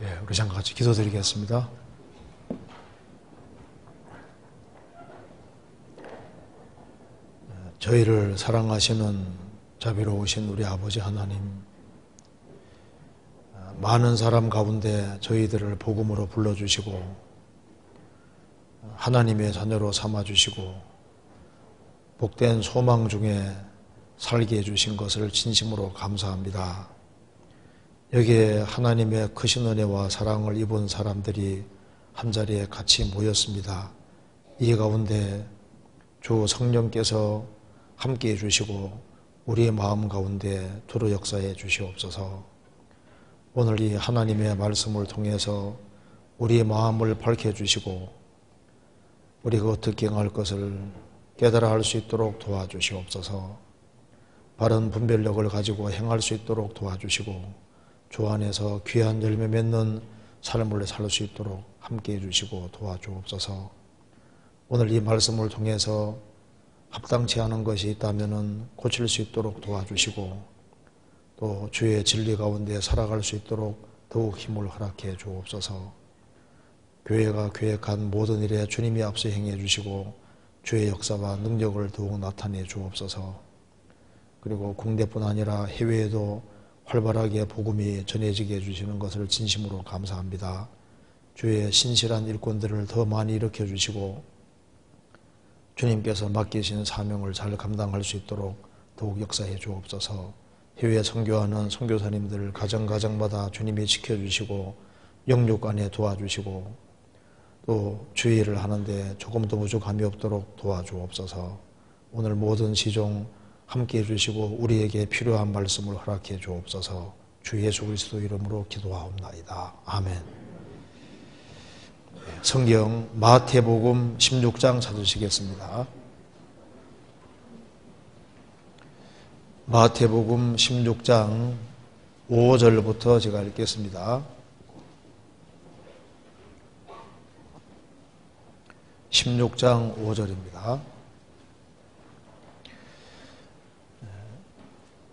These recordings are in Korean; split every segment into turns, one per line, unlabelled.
우리 잠깐 같이 기도드리겠습니다. 저희를 사랑하시는 자비로우신 우리 아버지 하나님, 많은 사람 가운데 저희들을 복음으로 불러주시고 하나님의 자녀로 삼아주시고 복된 소망 중에 살게 해주신 것을 진심으로 감사합니다. 여기에 하나님의 크신 은혜와 사랑을 입은 사람들이 한자리에 같이 모였습니다. 이 가운데 주 성령께서 함께 해주시고 우리의 마음 가운데 두루 역사해 주시옵소서. 오늘 이 하나님의 말씀을 통해서 우리의 마음을 밝혀주시고 우리가 어떻게 행할 것을 깨달아 할 수 있도록 도와주시옵소서. 바른 분별력을 가지고 행할 수 있도록 도와주시고 주 안에서 귀한 열매 맺는 삶을 살 수 있도록 함께해 주시고 도와주옵소서. 오늘 이 말씀을 통해서 합당치 않은 것이 있다면 고칠 수 있도록 도와주시고 또 주의 진리 가운데 살아갈 수 있도록 더욱 힘을 허락해 주옵소서. 교회가 계획한 모든 일에 주님이 앞서 행해 주시고 주의 역사와 능력을 더욱 나타내 주옵소서. 그리고 국내뿐 아니라 해외에도 활발하게 복음이 전해지게 해주시는 것을 진심으로 감사합니다. 주의 신실한 일꾼들을 더 많이 일으켜 주시고 주님께서 맡기신 사명을 잘 감당할 수 있도록 더욱 역사해 주옵소서. 해외 선교하는 선교사님들 가정가정마다 주님이 지켜주시고 영육 안에 도와주시고 또 주의 일을 하는데 조금도 부족함이 없도록 도와주옵소서. 오늘 모든 시종 함께 해주시고 우리에게 필요한 말씀을 허락해 주옵소서. 주 예수 그리스도 이름으로 기도하옵나이다. 아멘. 성경 마태복음 16장 찾으시겠습니다. 마태복음 16장 5절부터 제가 읽겠습니다. 16장 5절입니다.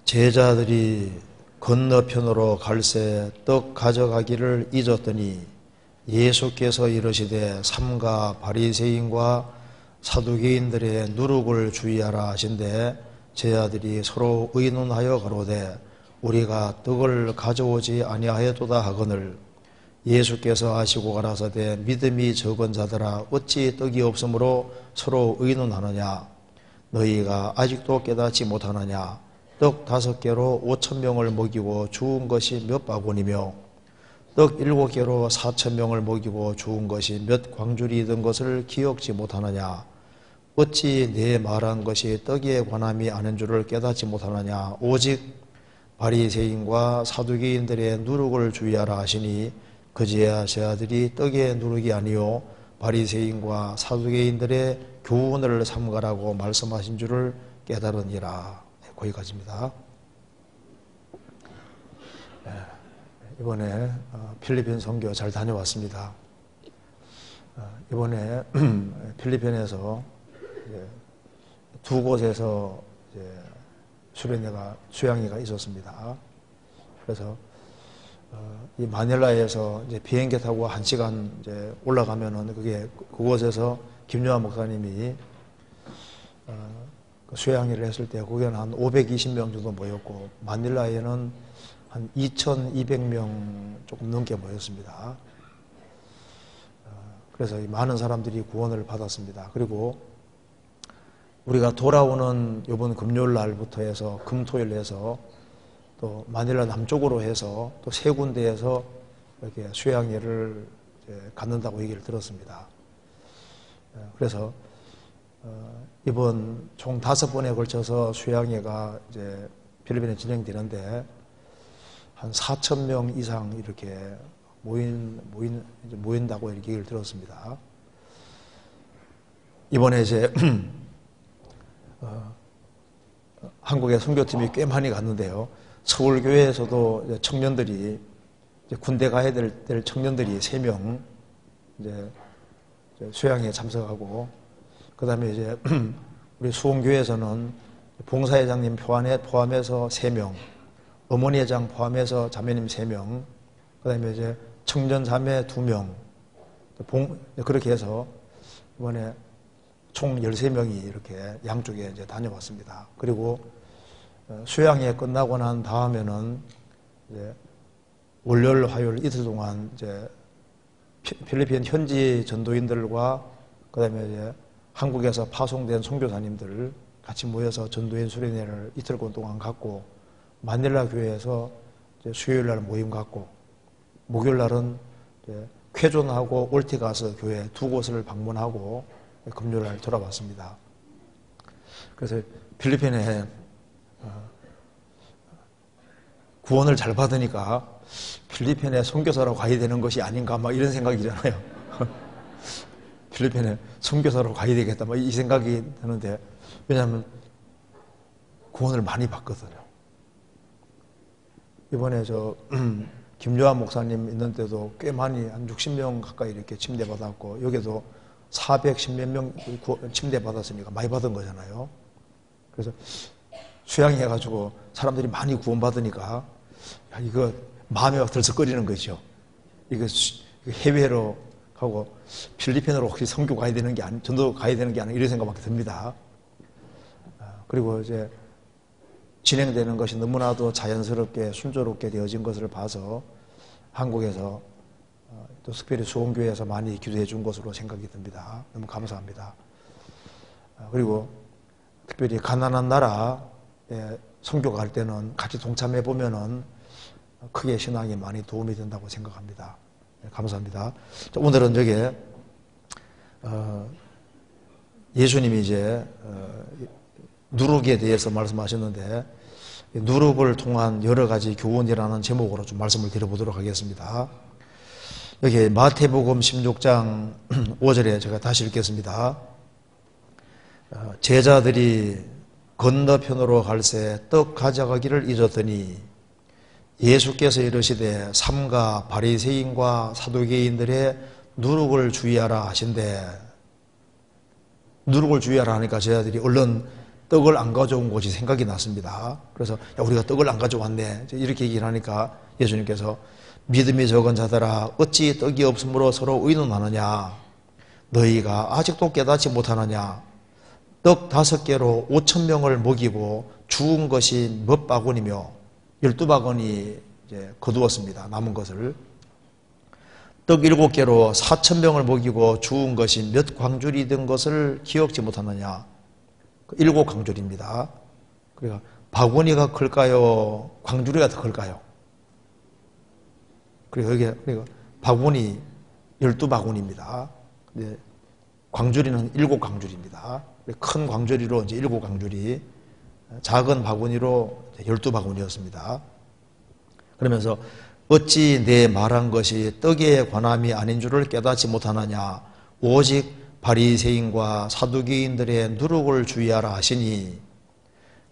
제자들이 건너편으로 갈새 떡 가져가기를 잊었더니 예수께서 이르시되 삼가 바리새인과 사두개인들의 누룩을 주의하라 하신대 제자들이 서로 의논하여 가로되 우리가 떡을 가져오지 아니하였도다 하거늘 예수께서 아시고 가라사대 믿음이 적은 자들아 어찌 떡이 없으므로 서로 의논하느냐 너희가 아직도 깨닫지 못하느냐 떡 5개로 5,000명을 먹이고 주운 것이 몇 바구니며 떡 7개로 4,000명을 먹이고 주운 것이 몇 광줄이던 것을 기억지 못하느냐 어찌 내 말한 것이 떡에 관함이 아닌 줄을 깨닫지 못하느냐 오직 바리새인과 사두개인들의 누룩을 주의하라 하시니 그제야 제자들이 떡의 누룩이 아니요 바리새인과 사두개인들의 교훈을 삼가라고 말씀하신 줄을 깨달으니라. 거기까지입니다. 이번에 필리핀 선교 잘 다녀왔습니다. 이번에 필리핀에서 두 곳에서 수양회가 있었습니다. 그래서 이 마닐라에서 비행기 타고 1시간 올라가면은 그곳에서 김요한 목사님이 수양회를 했을 때 거기는 한 520명 정도 모였고 마닐라에는 한 2,200명 조금 넘게 모였습니다. 그래서 많은 사람들이 구원을 받았습니다. 그리고 우리가 돌아오는 이번 금요일 날부터 해서 금토일 해서 또 마닐라 남쪽으로 해서 또 3군데에서 이렇게 수양회를 갖는다고 얘기를 들었습니다. 그래서 이번 총 5번에 걸쳐서 수양회가 필리핀에 진행되는데 한 4,000명 이상 이렇게 모인다고 이렇게 얘기를 들었습니다. 이번에 한국의 선교팀이 꽤 많이 갔는데요. 서울교회에서도 청년들이 군대 가야 될 청년들이 3명 수양회에 참석하고 그 다음에 우리 수원교회에서는 봉사회장님 포함해서 3명, 어머니 회장 포함해서 자매님 3명, 그 다음에 청년 자매 2명, 그렇게 해서 이번에 총 13명이 이렇게 양쪽에 이제 다녀왔습니다. 그리고 수양회 끝나고 난 다음에는 이제 월요일, 화요일 이틀 동안 이제 필리핀 현지 전도인들과 그다음에 이제 한국에서 파송된 선교사님들 같이 모여서 전도인 수련회를 이틀권 동안 갖고 마닐라 교회에서 이제 수요일 날 모임 갖고 목요일 날은 이제 쾌존하고 올티가스 교회 2곳을 방문하고 금요일 날 돌아왔습니다. 그래서 필리핀에 구원을 잘 받으니까 필리핀에 선교사로 가야 되는 것이 아닌가 막 이런 생각이잖아요. 필리핀에 선교사로 가야 되겠다 막 이 생각이 드는데, 왜냐하면 구원을 많이 받거든요. 이번에 김요한 목사님 있는 데도 꽤 많이 한 60명 가까이 이렇게 침대받았고, 여기도 410몇 명 침대받았으니까 많이 받은 거잖아요. 그래서 수양해가지고 사람들이 많이 구원받으니까 이거 마음이 막 들썩거리는 거죠. 이거 해외로 가고 필리핀으로 혹시 선교 가야 되는 게 아니, 전도 가야 되는 게 아니라 이런 생각밖에 듭니다. 그리고 이제 진행되는 것이 너무나도 자연스럽게 순조롭게 되어진 것을 봐서 한국에서 또 특별히 수원교회에서 많이 기도해 준 것으로 생각이 듭니다. 너무 감사합니다. 그리고 특별히 가난한 나라에 선교 갈 때는 같이 동참해 보면은 크게 신앙에 많이 도움이 된다고 생각합니다. 감사합니다. 오늘은 저게 예수님이 이제 누룩에 대해서 말씀하셨는데, 누룩을 통한 여러 가지 교훈이라는 제목으로 좀 말씀을 드려보도록 하겠습니다. 여기 마태복음 16장 5절에 제가 다시 읽겠습니다. 제자들이 건너편으로 갈새 떡 가져가기를 잊었더니 예수께서 이르시되 삼가 바리새인과 사두개인들의 누룩을 주의하라 하신대. 누룩을 주의하라 하니까 제자들이 얼른 떡을 안 가져온 것이 생각이 났습니다. 그래서 야, 우리가 떡을 안 가져왔네 이렇게 얘기를 하니까 예수님께서 믿음이 적은 자들아 어찌 떡이 없으므로 서로 의논하느냐, 너희가 아직도 깨닫지 못하느냐. 떡 5개로 5,000명을 먹이고 주운 것이 몇 바구니며 12바구니 이제 거두었습니다. 남은 것을. 떡 7개로 4,000명을 먹이고 주운 것이 몇 광줄이 된 것을 기억지 못하느냐. 7광줄입니다. 그러니까 바구니가 클까요? 광줄이가 더 클까요? 그리고 여기 바구니 12바구니입니다. 광줄이는 7광줄입니다. 큰 광줄이로 이제 7광줄이, 작은 바구니로 12바구니였습니다. 그러면서 어찌 내 말한 것이 떡에 관함이 아닌 줄을 깨닫지 못하느냐. 오직 바리새인과 사두개인들의 누룩을 주의하라 하시니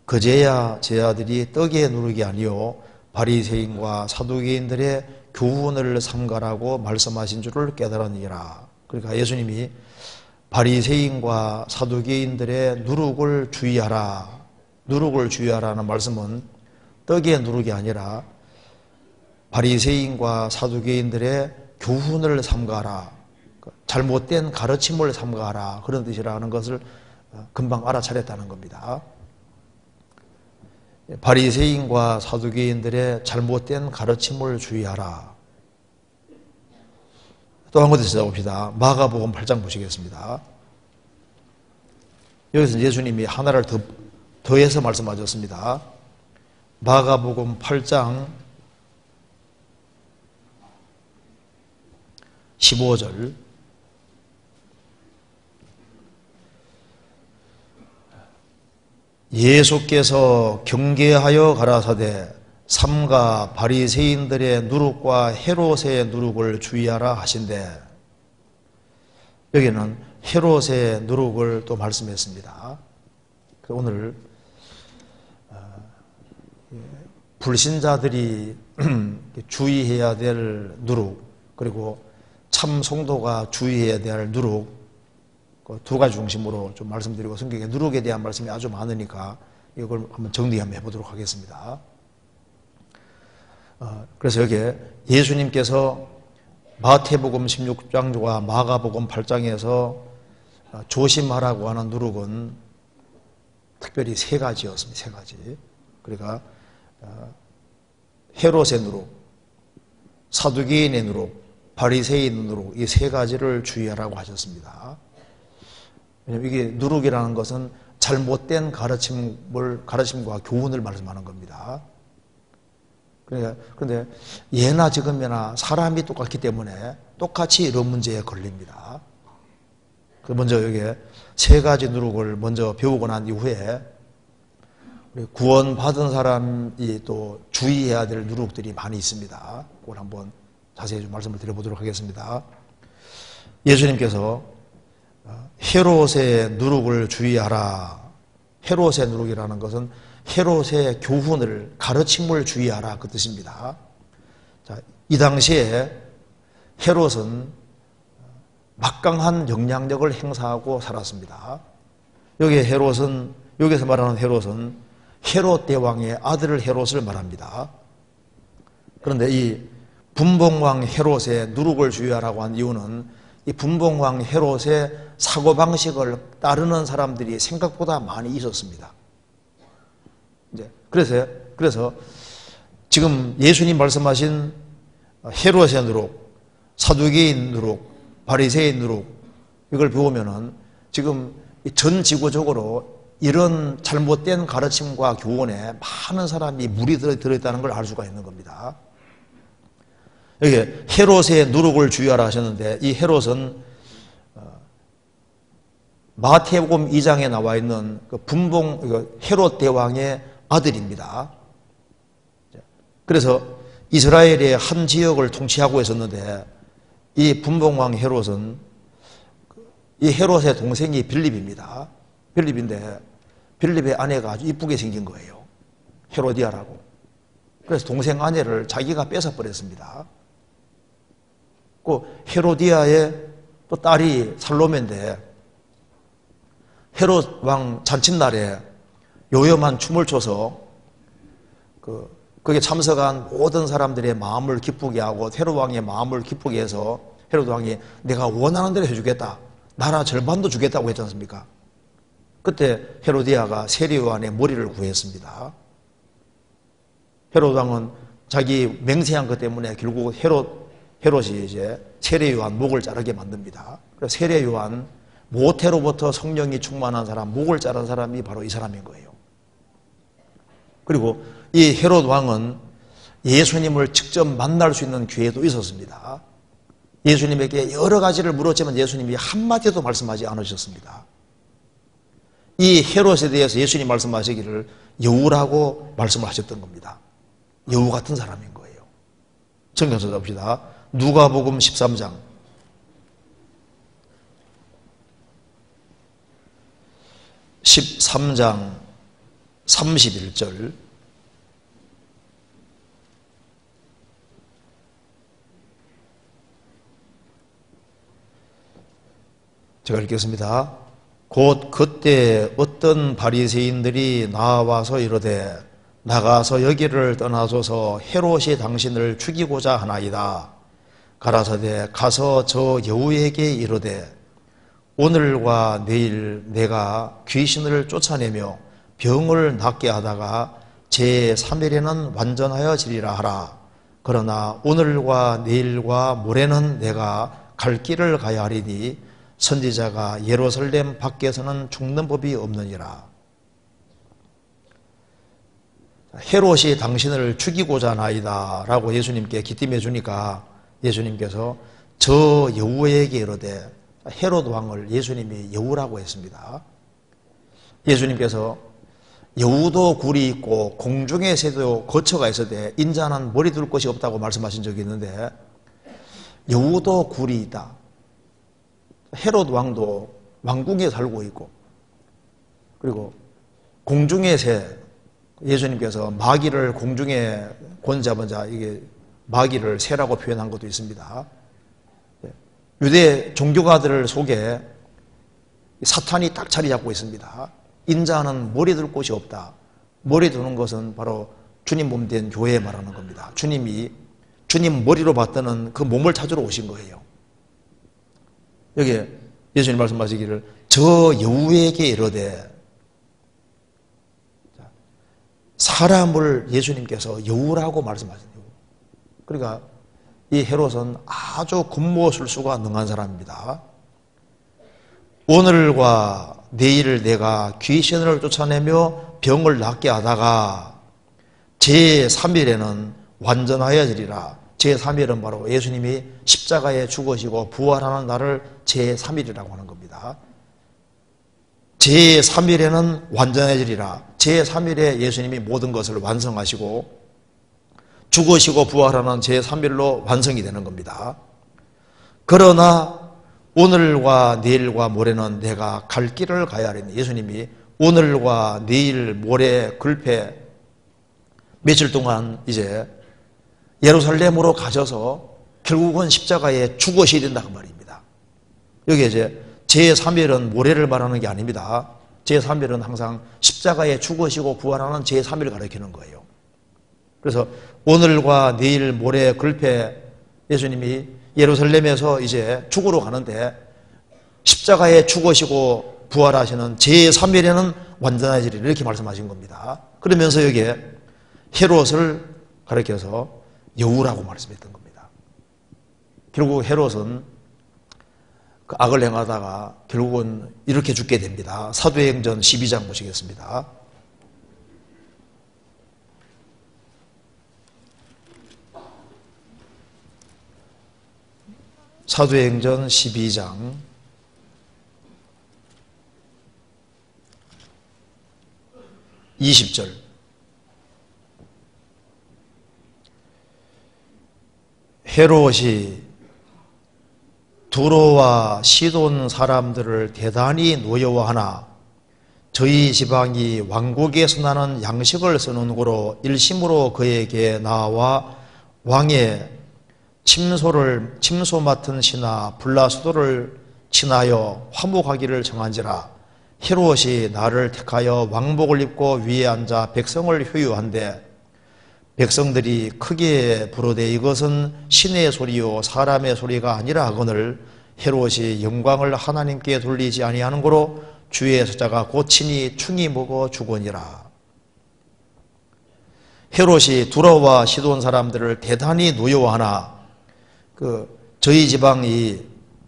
그제야 제자들이 떡의 누룩이 아니요 바리새인과 사두개인들의 교훈을 삼가라고 말씀하신 줄을 깨달으니라. 그러니까 예수님이 바리새인과 사두개인들의 누룩을 주의하라, 누룩을 주의하라는 말씀은 떡의 누룩이 아니라 바리새인과 사두개인들의 교훈을 삼가라, 잘못된 가르침을 삼가라, 그런 뜻이라는 것을 금방 알아차렸다는 겁니다. 바리새인과 사두개인들의 잘못된 가르침을 주의하라. 또 한 군데 찾아봅시다. 마가복음 8장 보시겠습니다. 여기서 예수님이 하나를 더해서 말씀하셨습니다. 마가복음 8장 15절. 예수께서 경계하여 가라사대 삼가 바리새인들의 누룩과 헤롯의 누룩을 주의하라 하신대. 여기는 헤롯의 누룩을 또 말씀했습니다. 오늘 불신자들이 주의해야 될 누룩, 그리고 참 성도가 주의해야 될 누룩, 두 가지 중심으로 좀 말씀드리고, 성경에 누룩에 대한 말씀이 아주 많으니까 이걸 한번 정리 한번 해보도록 하겠습니다. 그래서 여기에 예수님께서 마태복음 16장과 마가복음 8장에서 조심하라고 하는 누룩은 특별히 세 가지였습니다. 세 가지. 그러니까 헤롯의 누룩, 사두개인의 누룩, 바리새인 누룩, 이 세 가지를 주의하라고 하셨습니다. 왜냐하면 이게 누룩이라는 것은 잘못된 가르침과 교훈을 말씀하는 겁니다. 그런데 예나 지금이나 사람이 똑같기 때문에 똑같이 이런 문제에 걸립니다. 먼저 여기에 세 가지 누룩을 먼저 배우고 난 이후에 우리 구원받은 사람이 또 주의해야 될 누룩들이 많이 있습니다. 그걸 한번 자세히 좀 말씀을 드려보도록 하겠습니다. 예수님께서 헤롯의 누룩을 주의하라. 헤롯의 누룩이라는 것은 헤롯의 교훈을, 가르침을 주의하라, 그 뜻입니다. 자, 이 당시에 헤롯은 막강한 영향력을 행사하고 살았습니다. 여기서 말하는 헤롯은 헤롯 대왕의 아들 헤롯을 말합니다. 그런데 이 분봉왕 헤롯의 누룩을 주의하라고 한 이유는 이 분봉왕 헤롯의 사고방식을 따르는 사람들이 생각보다 많이 있었습니다. 그래서 지금 예수님 말씀하신 헤롯의 누룩, 사두개인 누룩, 바리새인 누룩, 이걸 배우면은 지금 전 지구적으로 이런 잘못된 가르침과 교훈에 많은 사람이 물이 들어있다는 걸 알 수가 있는 겁니다. 여기 헤롯의 누룩을 주의하라 하셨는데, 이 헤롯은 마태복음 2장에 나와 있는 그 헤롯 대왕의 아들입니다. 그래서 이스라엘의 한 지역을 통치하고 있었는데, 이 분봉왕 헤롯은 이 헤롯의 동생이 빌립입니다. 빌립인데 빌립의 아내가 아주 이쁘게 생긴 거예요. 헤로디아라고. 그래서 동생 아내를 자기가 뺏어버렸습니다. 그 헤로디아의 또 딸이 살로메인데 헤롯 왕 잔칫날에 요염한 춤을 춰서 거기에 참석한 모든 사람들의 마음을 기쁘게 하고 헤롯 왕의 마음을 기쁘게 해서 헤롯 왕이 내가 원하는 대로 해주겠다, 나라 절반도 주겠다고 했지 않습니까? 그때 헤로디아가 세례요한의 머리를 구했습니다. 헤롯 왕은 자기 맹세한 것 때문에 결국 헤롯이 이제 세례요한 목을 자르게 만듭니다. 그래서 세례요한, 모태로부터 성령이 충만한 사람, 목을 자른 사람이 바로 이 사람인 거예요. 그리고 이 헤롯 왕은 예수님을 직접 만날 수 있는 기회도 있었습니다. 예수님에게 여러 가지를 물었지만 예수님이 한마디도 말씀하지 않으셨습니다. 이 헤롯에 대해서 예수님 말씀하시기를 여우라고 말씀을 하셨던 겁니다. 여우 같은 사람인 거예요. 성경서 봅시다. 누가복음 13장 13장 31절. 제가 읽겠습니다. 곧 그때 어떤 바리새인들이 나와서 이르되 나가서 여기를 떠나소서 헤롯이 당신을 죽이고자 하나이다. 가라사대 가서 저 여우에게 이르되 오늘과 내일 내가 귀신을 쫓아내며 병을 낫게 하다가 제3일에는 완전하여 지리라 하라. 그러나 오늘과 내일과 모레는 내가 갈 길을 가야 하리니 선지자가 예루살렘 밖에서는 죽는 법이 없느니라. 헤롯이 당신을 죽이고자 하나이다 라고 예수님께 기침해 주니까 예수님께서 저 여우에게 이르되, 헤롯 왕을 예수님이 여우라고 했습니다. 예수님께서 여우도 굴이 있고 공중의 새도 거처가 있어되 인자는 머리 둘 곳이 없다고 말씀하신 적이 있는데, 여우도 굴이 있다. 헤롯 왕도 왕궁에 살고 있고, 그리고 공중의 새, 예수님께서 마귀를 공중에 권잡은 자, 이게 마귀를 새라고 표현한 것도 있습니다. 유대 종교가들 속에 사탄이 딱 자리 잡고 있습니다. 인자는 머리 둘 곳이 없다. 머리 두는 것은 바로 주님 몸 된 교회에 말하는 겁니다. 주님이 주님 머리로 봤다는 그 몸을 찾으러 오신 거예요. 여기 예수님 말씀하시기를 저 여우에게 이르되, 사람을 예수님께서 여우라고 말씀하셨어요. 그러니까 이 헤롯은 아주 군무술수가 능한 사람입니다. 오늘과 내일 내가 귀신을 쫓아내며 병을 낫게 하다가 제3일에는 완전하여지리라. 제3일은 바로 예수님이 십자가에 죽으시고 부활하는 날을 제3일이라고 하는 겁니다. 제3일에는 완전해지리라. 제3일에 예수님이 모든 것을 완성하시고 죽으시고 부활하는 제3일로 완성이 되는 겁니다. 그러나 오늘과 내일과 모레는 내가 갈 길을 가야 하리니, 예수님이 오늘과 내일 모레 글패 며칠 동안 이제 예루살렘으로 가셔서 결국은 십자가에 죽으셔야 된다 그 말입니다. 여기 이제 제3일은 모레를 말하는 게 아닙니다. 제3일은 항상 십자가에 죽으시고 부활하는 제3일을 가리키는 거예요. 그래서 오늘과 내일 모레 글패 예수님이 예루살렘에서 이제 죽으러 가는데 십자가에 죽으시고 부활하시는 제3일에는 완전해지리라 이렇게 말씀하신 겁니다. 그러면서 여기에 헤롯을 가리켜서 여우라고 말씀했던 겁니다. 결국 헤롯은 그 악을 행하다가 결국은 이렇게 죽게 됩니다. 사도행전 12장 보시겠습니다. 사도행전 12장 20절. 헤롯이 두로와 시돈 사람들을 대단히 노여워하나 저희 지방이 왕국에서 나는 양식을 쓰는 고로 일심으로 그에게 나와 왕의 침소 맡은 신하 블라수도를 친하여 화목하기를 정한지라. 헤롯이 나를 택하여 왕복을 입고 위에 앉아 백성을 효유한데 백성들이 크게 부르되 이것은 신의 소리요 사람의 소리가 아니라 하거늘 헤롯이 영광을 하나님께 돌리지 아니하는 고로 주의 저자가 곧 친히 충이 먹어 죽으니라. 헤롯이 두로와 시돈 사람들을 대단히 노여워하나 저희 지방이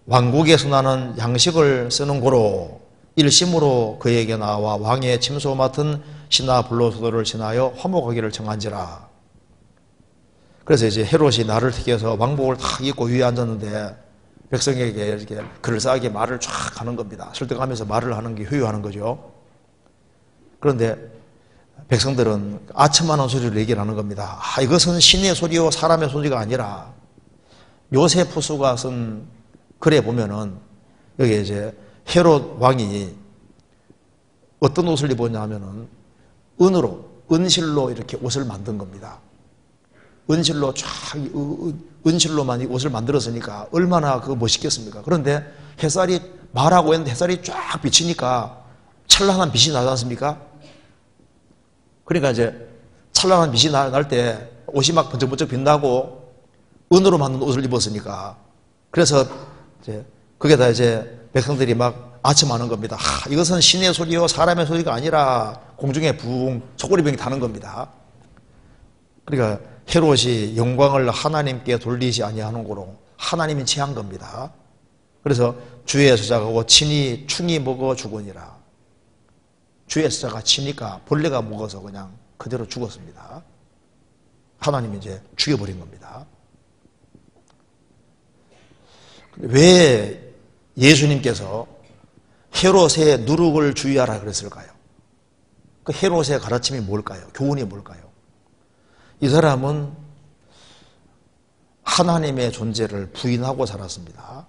왕국에서 나는 양식을 쓰는 고로 일심으로 그에게 나와 왕의 침소 맡은 신하 블라수도를 지나여 화목하기를 정한지라. 그래서 이제 헤롯이 나를 택해서 왕복을 탁 입고 위에 앉았는데 백성에게 이렇게 그럴싸하게 말을 쫙 하는 겁니다. 설득하면서 말을 하는 게 효유하는 거죠. 그런데 백성들은 아첨하는 소리를 얘기를 하는 겁니다. 이것은 신의 소리요 사람의 소리가 아니라, 요세푸스가 쓴 글에 보면은 여기 이제 헤롯 왕이 어떤 옷을 입었냐 하면은 은실로 이렇게 옷을 만든 겁니다. 은실로만 옷을 만들었으니까 얼마나 멋있겠습니까? 그런데 햇살이 말하고 있는데 햇살이 쫙 비치니까 찬란한 빛이 나지 않습니까? 그러니까 이제 찬란한 빛이 날 때 옷이 막 번쩍번쩍 빛나고 은으로 만든 옷을 입었으니까, 그래서 이제 거기에다 이제 백성들이 막 아첨하는 겁니다. 이것은 신의 소리요 사람의 소리가 아니라 공중에 붕 소고리병이 타는 겁니다. 그러니까 헤롯이 영광을 하나님께 돌리지 아니하는 고로 하나님이 취한 겁니다. 그래서 주의 저자가 친히 충이 먹어 죽으니라. 주의 저자가 치니까 벌레가 먹어서 그냥 그대로 죽었습니다. 하나님이 이제 죽여버린 겁니다. 왜 예수님께서 헤롯의 누룩을 주의하라 그랬을까요? 그 헤롯의 가르침이 뭘까요? 교훈이 뭘까요? 이 사람은 하나님의 존재를 부인하고 살았습니다.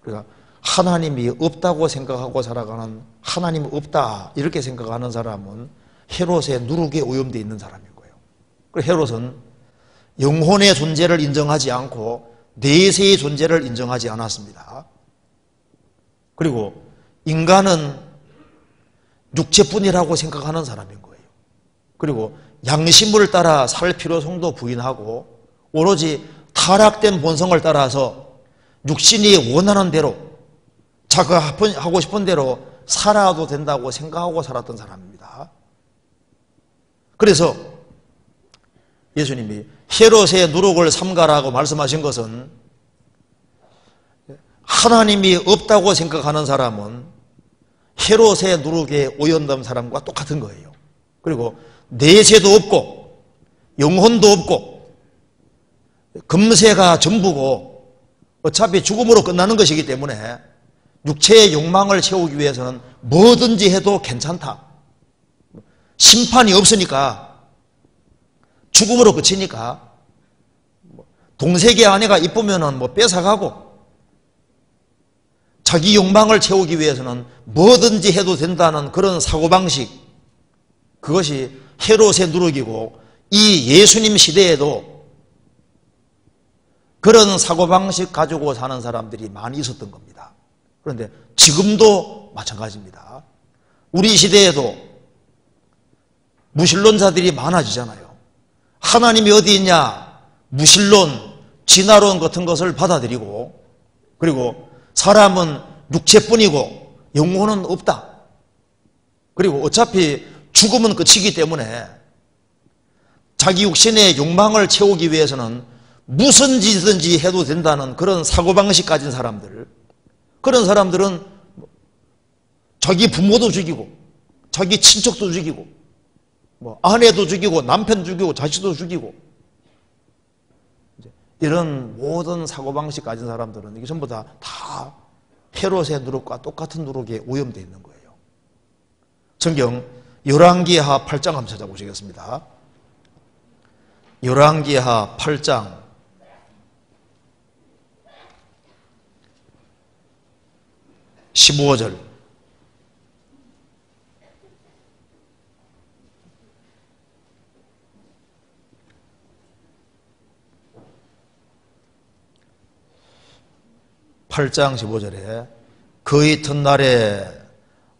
그러니까 하나님이 없다고 생각하고 살아가는, 하나님이 없다 이렇게 생각하는 사람은 헤롯의 누룩에 오염되어 있는 사람인 거예요. 그리고 헤롯은 영혼의 존재를 인정하지 않고 내세의 존재를 인정하지 않았습니다. 그리고 인간은 육체뿐이라고 생각하는 사람인 거예요. 그리고 양심을 따라 살 필요성도 부인하고 오로지 타락된 본성을 따라서 육신이 원하는 대로 자기가 하고 싶은 대로 살아도 된다고 생각하고 살았던 사람입니다. 그래서 예수님이 헤롯의 누룩을 삼가라고 말씀하신 것은 하나님이 없다고 생각하는 사람은 헤롯의 누룩에 오염된 사람과 똑같은 거예요. 그리고 내세도 없고 영혼도 없고 금세가 전부고 어차피 죽음으로 끝나는 것이기 때문에 육체의 욕망을 채우기 위해서는 뭐든지 해도 괜찮다. 심판이 없으니까, 죽음으로 그치니까, 동색의 아내가 이쁘면은 뺏어가고, 자기 욕망을 채우기 위해서는 뭐든지 해도 된다는 그런 사고방식, 그것이 헤롯의 누룩이고, 이 예수님 시대에도 그런 사고방식 가지고 사는 사람들이 많이 있었던 겁니다. 그런데 지금도 마찬가지입니다. 우리 시대에도 무신론자들이 많아지잖아요. 하나님이 어디 있냐? 무신론, 진화론 같은 것을 받아들이고, 그리고 사람은 육체뿐이고 영혼은 없다. 그리고 어차피 죽음은 끝이기 때문에 자기 육신의 욕망을 채우기 위해서는 무슨 짓이든지 해도 된다는 그런 사고방식 가진 사람들, 그런 사람들은 자기 부모도 죽이고 자기 친척도 죽이고 아내도 죽이고 남편 죽이고 자식도 죽이고, 이런 모든 사고방식 가진 사람들은 이게 전부 다 헤롯의 누룩과 똑같은 누룩에 오염되어 있는 거예요. 성경 열왕기하 8장 한번 찾아보시겠습니다. 열왕기하 8장 15절. (8장) 15절에 그 이튿날에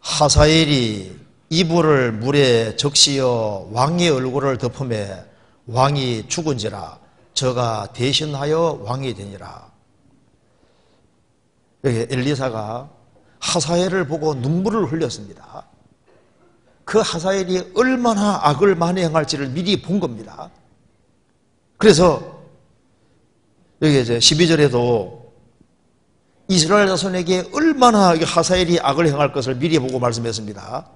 하사엘이 이불을 물에 적시어 왕의 얼굴을 덮음에 왕이 죽은지라 저가 대신하여 왕이 되니라. 여기 엘리사가 하사엘을 보고 눈물을 흘렸습니다. 그 하사엘이 얼마나 악을 많이 행할지를 미리 본 겁니다. 그래서 여기 이제 12절에도 이스라엘 자손에게 얼마나 하사엘이 악을 행할 것을 미리 보고 말씀했습니다.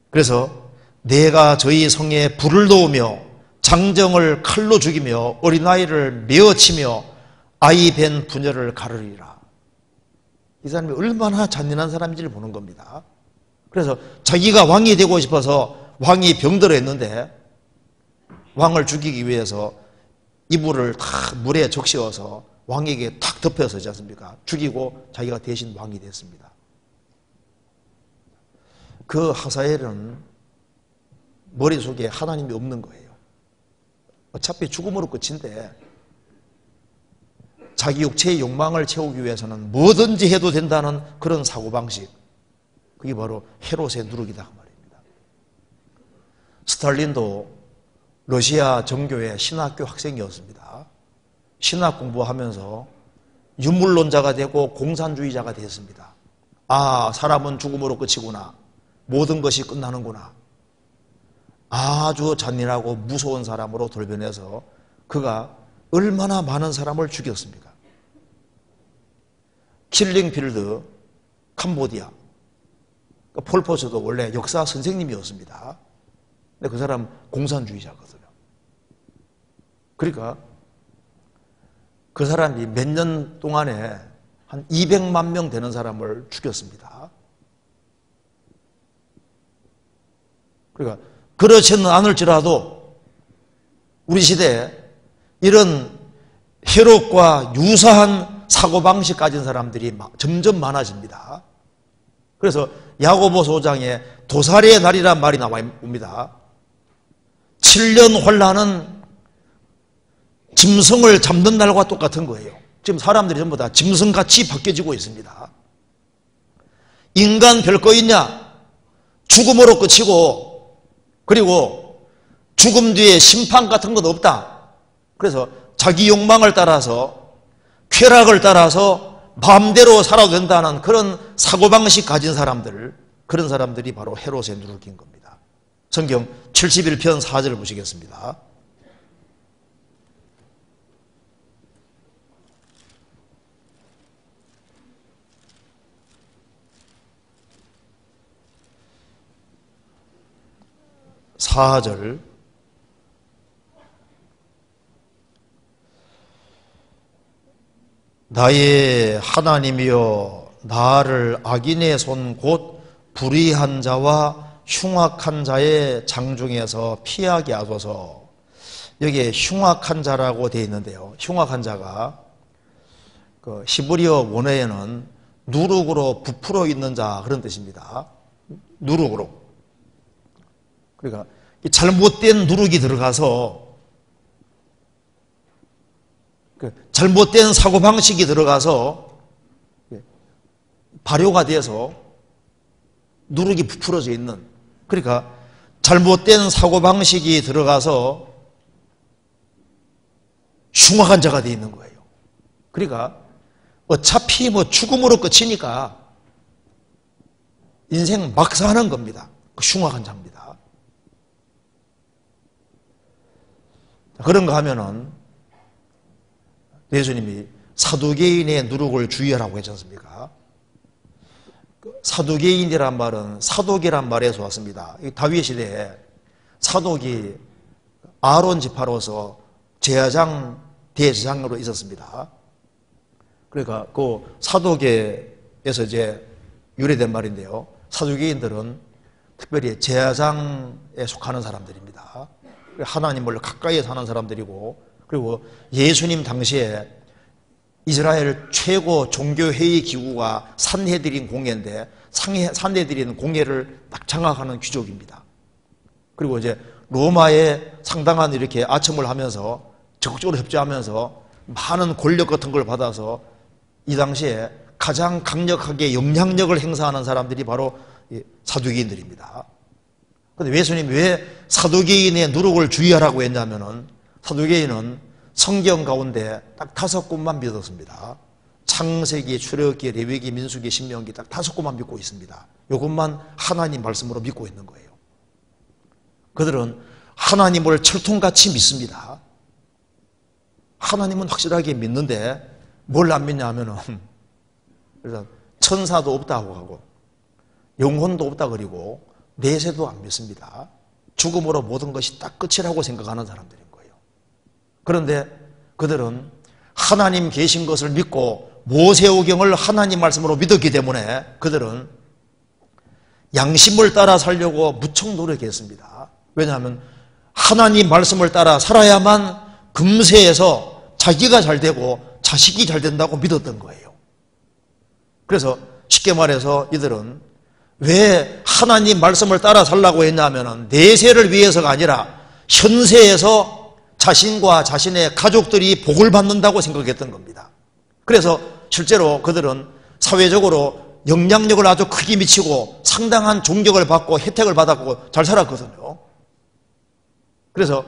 그래서 내가 저희 성에 불을 놓으며 장정을 칼로 죽이며 어린아이를 메어치며 아이 벤 부녀를 가르리라. 이 사람이 얼마나 잔인한 사람인지를 보는 겁니다. 그래서 자기가 왕이 되고 싶어서 왕이 병들어 했는데 왕을 죽이기 위해서 이불을 다 물에 적시어서 왕에게 탁 덮여서지 않습니까? 죽이고 자기가 대신 왕이 됐습니다. 그 하사엘은 머릿속에 하나님이 없는 거예요. 어차피 죽음으로 끝인데 자기 육체의 욕망을 채우기 위해서는 뭐든지 해도 된다는 그런 사고방식, 그게 바로 헤롯의 누룩이다 그 말입니다. 스탈린도 러시아 정교의 신학교 학생이었습니다. 신학 공부하면서 유물론자가 되고 공산주의자가 됐습니다. 아, 사람은 죽음으로 끝이구나. 모든 것이 끝나는구나. 아주 잔인하고 무서운 사람으로 돌변해서 그가 얼마나 많은 사람을 죽였습니까? 킬링필드, 캄보디아. 폴포츠도 원래 역사 선생님이었습니다. 근데 그 사람 공산주의자거든요. 그러니까 그 사람이 몇 년 동안에 한 200만 명 되는 사람을 죽였습니다. 그러니까 그렇지는 않을지라도 우리 시대에 이런 헤롯과 유사한 사고방식 가진 사람들이 점점 많아집니다. 그래서 야고보서 5장에 도살의 날이란 말이 나옵니다. 7년 혼란은 짐승을 잡는 날과 똑같은 거예요. 지금 사람들이 전부 다 짐승같이 바뀌어지고 있습니다. 인간 별거 있냐? 죽음으로 끝이고, 그리고 죽음 뒤에 심판 같은 건 없다. 그래서 자기 욕망을 따라서 쾌락을 따라서 마음대로 살아도 된다는 그런 사고방식 가진 사람들, 그런 사람들이 바로 헤롯의 누룩인 겁니다. 성경 71편 4절 보시겠습니다. (4절) 나의 하나님이여 나를 악인의 손 곧 불의한 자와 흉악한 자의 장중에서 피하게 하소서. 여기에 흉악한 자라고 되어 있는데요, 흉악한 자가 그 히브리어 원어에는 누룩으로 부풀어 있는 자, 그런 뜻입니다. 누룩으로. 그러니까 잘못된 누룩이 들어가서, 잘못된 사고방식이 들어가서 발효가 돼서 누룩이 부풀어져 있는, 그러니까 잘못된 사고방식이 들어가서 흉악한 자가 되어 있는 거예요. 그러니까 어차피 죽음으로 끝이니까 인생 막 사는 겁니다. 그 흉악한 자입니다. 그런가 하면은 예수님이 사두개인의 누룩을 주의하라고 했지 않습니까? 사두개인이란 말은 사독이란 말에서 왔습니다. 다윗 시대에 사독이 아론 지파로서 제사장 대제사장으로 있었습니다. 그러니까 그 사독에서 이제 유래된 말인데요, 사두개인들은 특별히 제사장에 속하는 사람들입니다. 하나님을 가까이 사는 사람들이고, 그리고 예수님 당시에 이스라엘 최고 종교회의 기구가 산헤드린 공회인데 산헤드린 공회를 딱 장악하는 귀족입니다. 그리고 이제 로마에 상당한 이렇게 아첨을 하면서 적극적으로 협조하면서 많은 권력 같은 걸 받아서 이 당시에 가장 강력하게 영향력을 행사하는 사람들이 바로 사두개인들입니다. 그런데 예수님이 왜 사두개인의 누룩을 주의하라고 했냐면은, 사두개인은 성경 가운데 딱 5권만 믿었습니다. 창세기, 출애굽기, 레위기, 민수기, 신명기 딱 5권만 믿고 있습니다. 이것만 하나님 말씀으로 믿고 있는 거예요. 그들은 하나님을 철통같이 믿습니다. 하나님은 확실하게 믿는데 뭘 안 믿냐 하면은, 그래서 천사도 없다고 하고 영혼도 없다 그리고 내세도 안 믿습니다. 죽음으로 모든 것이 딱 끝이라고 생각하는 사람들인 거예요. 그런데 그들은 하나님 계신 것을 믿고 모세오경을 하나님 말씀으로 믿었기 때문에 그들은 양심을 따라 살려고 무척 노력했습니다. 왜냐하면 하나님 말씀을 따라 살아야만 금세에서 자기가 잘 되고 자식이 잘 된다고 믿었던 거예요. 그래서 쉽게 말해서 이들은 왜 하나님 말씀을 따라 살라고 했냐면 내세를 위해서가 아니라 현세에서 자신과 자신의 가족들이 복을 받는다고 생각했던 겁니다. 그래서 실제로 그들은 사회적으로 영향력을 아주 크게 미치고 상당한 존경을 받고 혜택을 받았고 잘 살았거든요. 그래서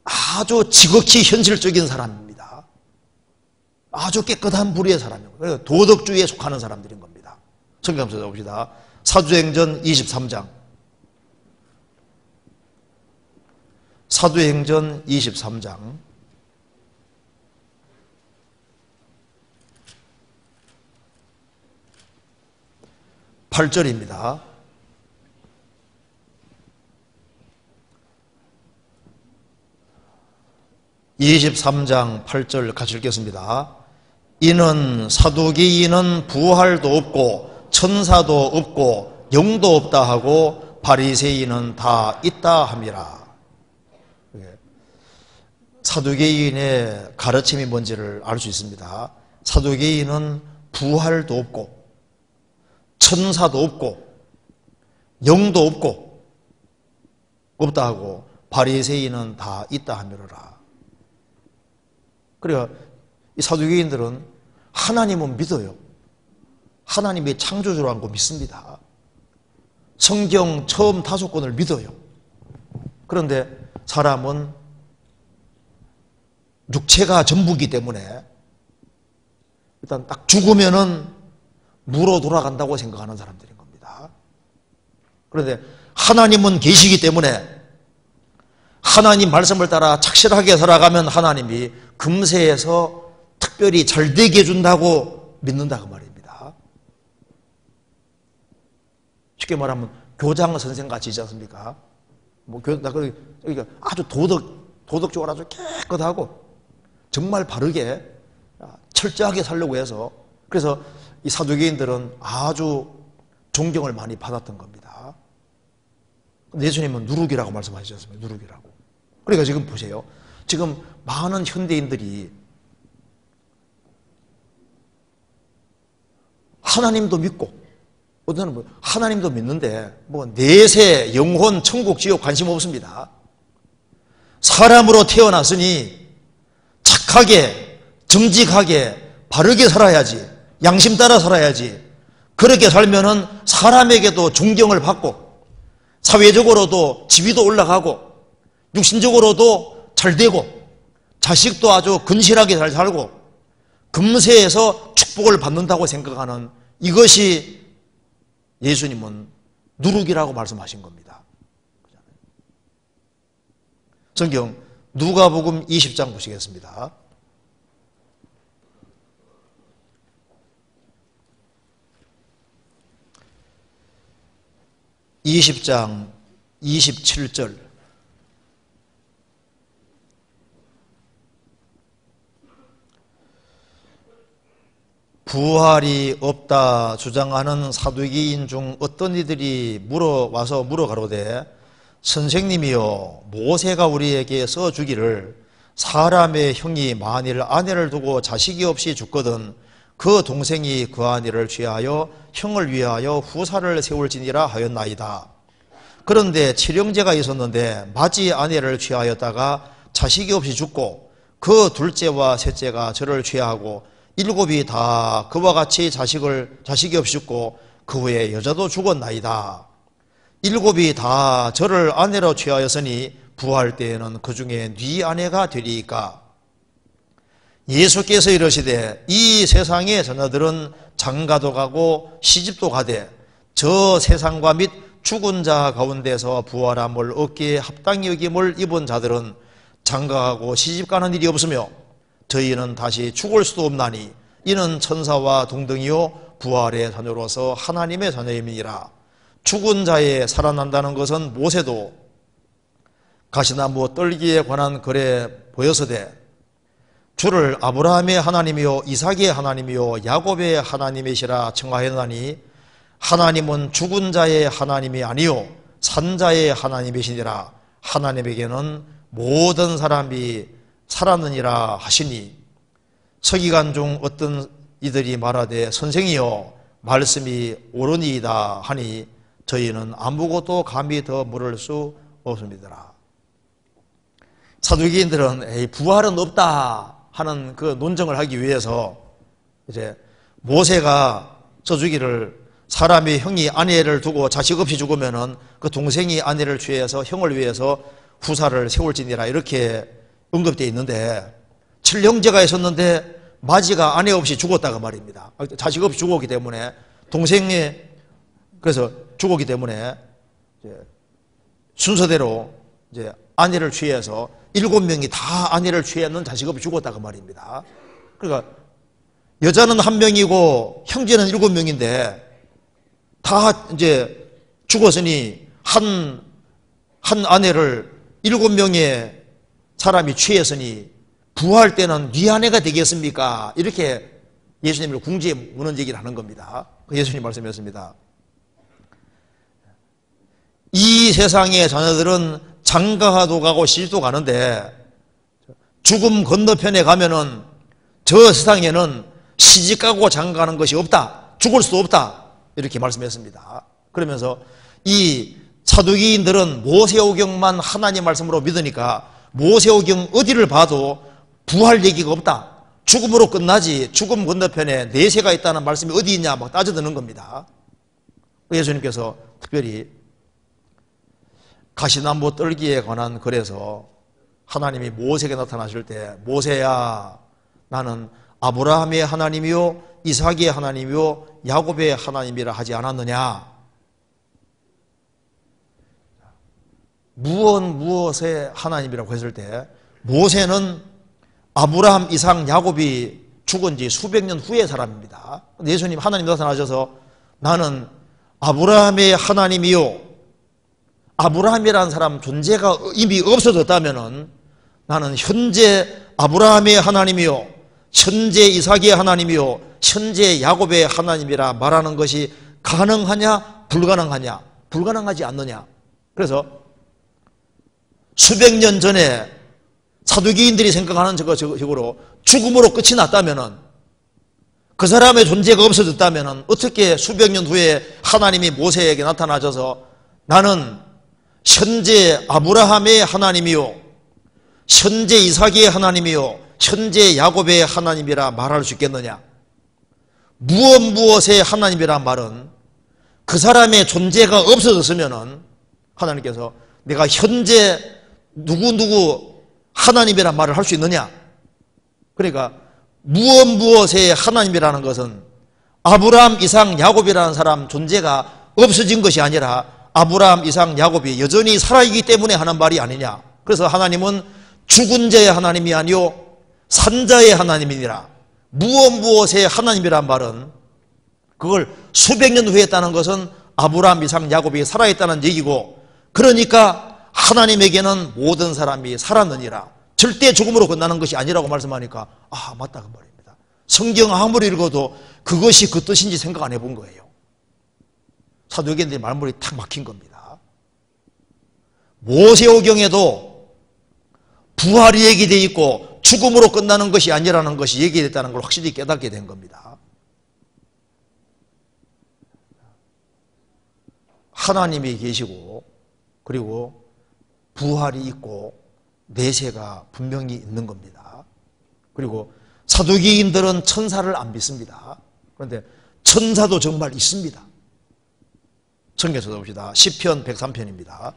아주 지극히 현실적인 사람입니다. 아주 깨끗한 부류의 사람이고, 그래서 도덕주의에 속하는 사람들인 겁니다. 성경 한번 찾아봅시다. 사도행전 23장. 사도행전 23장 8절입니다. (23장) 8절 같이 읽겠습니다. 이는 사두개인은 부활도 없고 천사도 없고 영도 없다 하고 바리새인은 다 있다 함이라. 사두개인의 가르침이 뭔지를 알 수 있습니다. 사두개인은 부활도 없고 천사도 없고 영도 없고 없다 하고 바리새인은 다 있다 함이로라. 그러니까 이 사두개인들은 하나님은 믿어요. 하나님이 창조주라는 거 믿습니다. 성경 처음 5권을 믿어요. 그런데 사람은 육체가 전부이기 때문에 일단 딱 죽으면은 무로 돌아간다고 생각하는 사람들인 겁니다. 그런데 하나님은 계시기 때문에 하나님 말씀을 따라 착실하게 살아가면 하나님이 금세에서 특별히 잘 되게 해준다고 믿는다 그 말입니다. 쉽게 말하면 교장 선생같이지 않습니까? 그러니까 아주 도덕적으로 아주 깨끗하고 정말 바르게 철저하게 살려고 해서 그래서 이 사두개인들은 아주 존경을 많이 받았던 겁니다. 예수님은 누룩이라고 말씀하시지 않습니까? 누룩이라고. 그러니까 지금 보세요. 지금 많은 현대인들이 하나님도 믿고 어떤 뭐 하나님도 믿는데 뭐 내세, 영혼, 천국, 지옥 관심 없습니다. 사람으로 태어났으니 착하게, 정직하게, 바르게 살아야지. 양심 따라 살아야지. 그렇게 살면은 사람에게도 존경을 받고 사회적으로도 지위도 올라가고 육신적으로도 잘 되고 자식도 아주 근실하게 잘 살고 금세에서 축복을 받는다고 생각하는 이것이 예수님은 누룩이라고 말씀하신 겁니다. 성경 누가복음 20장 보시겠습니다. 20장 27절 부활이 없다 주장하는 사두개인 중 어떤 이들이 와서 물어가로되 선생님이여 모세가 우리에게 써주기를 사람의 형이 만일 아내를 두고 자식이 없이 죽거든 그 동생이 그 아내를 취하여 형을 위하여 후사를 세울지니라 하였나이다. 그런데 칠형제가 있었는데 맏이 아내를 취하였다가 자식이 없이 죽고 그 둘째와 셋째가 저를 취하고 일곱이 다 그와 같이 자식이 없이 죽고 그 후에 여자도 죽었나이다. 일곱이 다 저를 아내로 취하였으니 부활 때에는 그 중에 네 아내가 되리이까. 예수께서 이르시되 이 세상의 자녀들은 장가도 가고 시집도 가되 저 세상과 및 죽은 자 가운데서 부활함을 얻기에 합당히 여김을 입은 자들은 장가가고 시집가는 일이 없으며 저희는 다시 죽을 수도 없나니 이는 천사와 동등이요 부활의 자녀로서 하나님의 자녀임이니라. 죽은 자에 살아난다는 것은 모세도 가시나무 떨기에 관한 글에 보여서되 주를 아브라함의 하나님이요 이삭의 하나님이요 야곱의 하나님이시라 청하였나니 하나님은 죽은 자의 하나님이 아니요 산 자의 하나님이시니라. 하나님에게는 모든 사람이 살았느니라 하시니 서기관 중 어떤 이들이 말하되 선생이여 말씀이 옳으니이다 하니 저희는 아무것도 감히 더 물을 수 없습니다. 사두개인들은 부활은 없다 하는 그 논증을 하기 위해서 이제 모세가 써주기를 사람이 형이 아내를 두고 자식 없이 죽으면은 그 동생이 아내를 취해서 형을 위해서 후사를 세울지니라 이렇게 언급되어 있는데 칠형제가 있었는데 맏이가 아내 없이 죽었다가 말입니다. 자식 없이 죽었기 때문에 동생이 그래서 죽었기 때문에 이제 순서대로 이제 아내를 취해서 7명이 다 아내를 취했는 자식 없이 죽었다가 말입니다. 그러니까 여자는 1명이고 형제는 7명인데 다 이제 죽었으니 한 아내를 7명의 사람이 취했으니 부활 때는 네 아내가 되겠습니까? 이렇게 예수님을 궁지에 무는 얘기를 하는 겁니다. 예수님 말씀이었습니다. 이 세상의 자녀들은 장가도 가고 시집도 가는데 죽음 건너편에 가면은 저 세상에는 시집가고 장가가는 것이 없다. 죽을 수도 없다. 이렇게 말씀했습니다. 그러면서 이 사두개인들은 모세오경만 하나님 말씀으로 믿으니까 모세오경 어디를 봐도 부활 얘기가 없다. 죽음으로 끝나지 죽음 건너편에 내세가 있다는 말씀이 어디 있냐 막 따져드는 겁니다. 예수님께서 특별히 가시나무 떨기에 관한 글에서 하나님이 모세에게 나타나실 때 모세야 나는 아브라함의 하나님이요 이삭의 하나님이요 야곱의 하나님이라 하지 않았느냐. 무엇의 하나님이라고 했을 때 모세는 아브라함, 이삭, 야곱이 죽은 지 수백 년 후의 사람입니다. 예수님 하나님 나타나셔서 나는 아브라함의 하나님이요 아브라함이라는 사람 존재가 이미 없어졌다면은 나는 현재 아브라함의 하나님이요 현재 이삭의 하나님이요 현재 야곱의 하나님이라 말하는 것이 가능하냐 불가능하냐? 불가능하지 않느냐. 그래서 수백 년 전에 사두개인들이 생각하는 저거로 죽음으로 끝이 났다면은 그 사람의 존재가 없어졌다면은 어떻게 수백 년 후에 하나님이 모세에게 나타나셔서 나는 현재 아브라함의 하나님이요 현재 이삭의 하나님이요 현재 야곱의 하나님이라 말할 수 있겠느냐. 무엇의 하나님이란 말은 그 사람의 존재가 없어졌으면은 하나님께서 내가 현재 누구 하나님이란 말을 할 수 있느냐. 그러니까 무엇의 하나님이라는 것은 아브라함, 이삭, 야곱이라는 사람 존재가 없어진 것이 아니라 아브라함, 이삭, 야곱이 여전히 살아있기 때문에 하는 말이 아니냐. 그래서 하나님은 죽은 자의 하나님이 아니요 산자의 하나님이니라. 무엇의 하나님이란 말은 그걸 수백 년 후에 했다는 것은 아브라함, 이삭, 야곱이 살아있다는 얘기고 그러니까 하나님에게는 모든 사람이 살았느니라. 절대 죽음으로 끝나는 것이 아니라고 말씀하니까 아 맞다 그 말입니다. 성경 아무리 읽어도 그것이 그 뜻인지 생각 안 해본 거예요. 사도행전의 말문이 탁 막힌 겁니다. 모세오경에도 부활이 얘기되어 있고 죽음으로 끝나는 것이 아니라는 것이 얘기됐다는 걸 확실히 깨닫게 된 겁니다. 하나님이 계시고 그리고 부활이 있고 내세가 분명히 있는 겁니다. 그리고 사두개인들은 천사를 안 믿습니다. 그런데 천사도 정말 있습니다. 성경 찾아봅시다. 시편 103편입니다.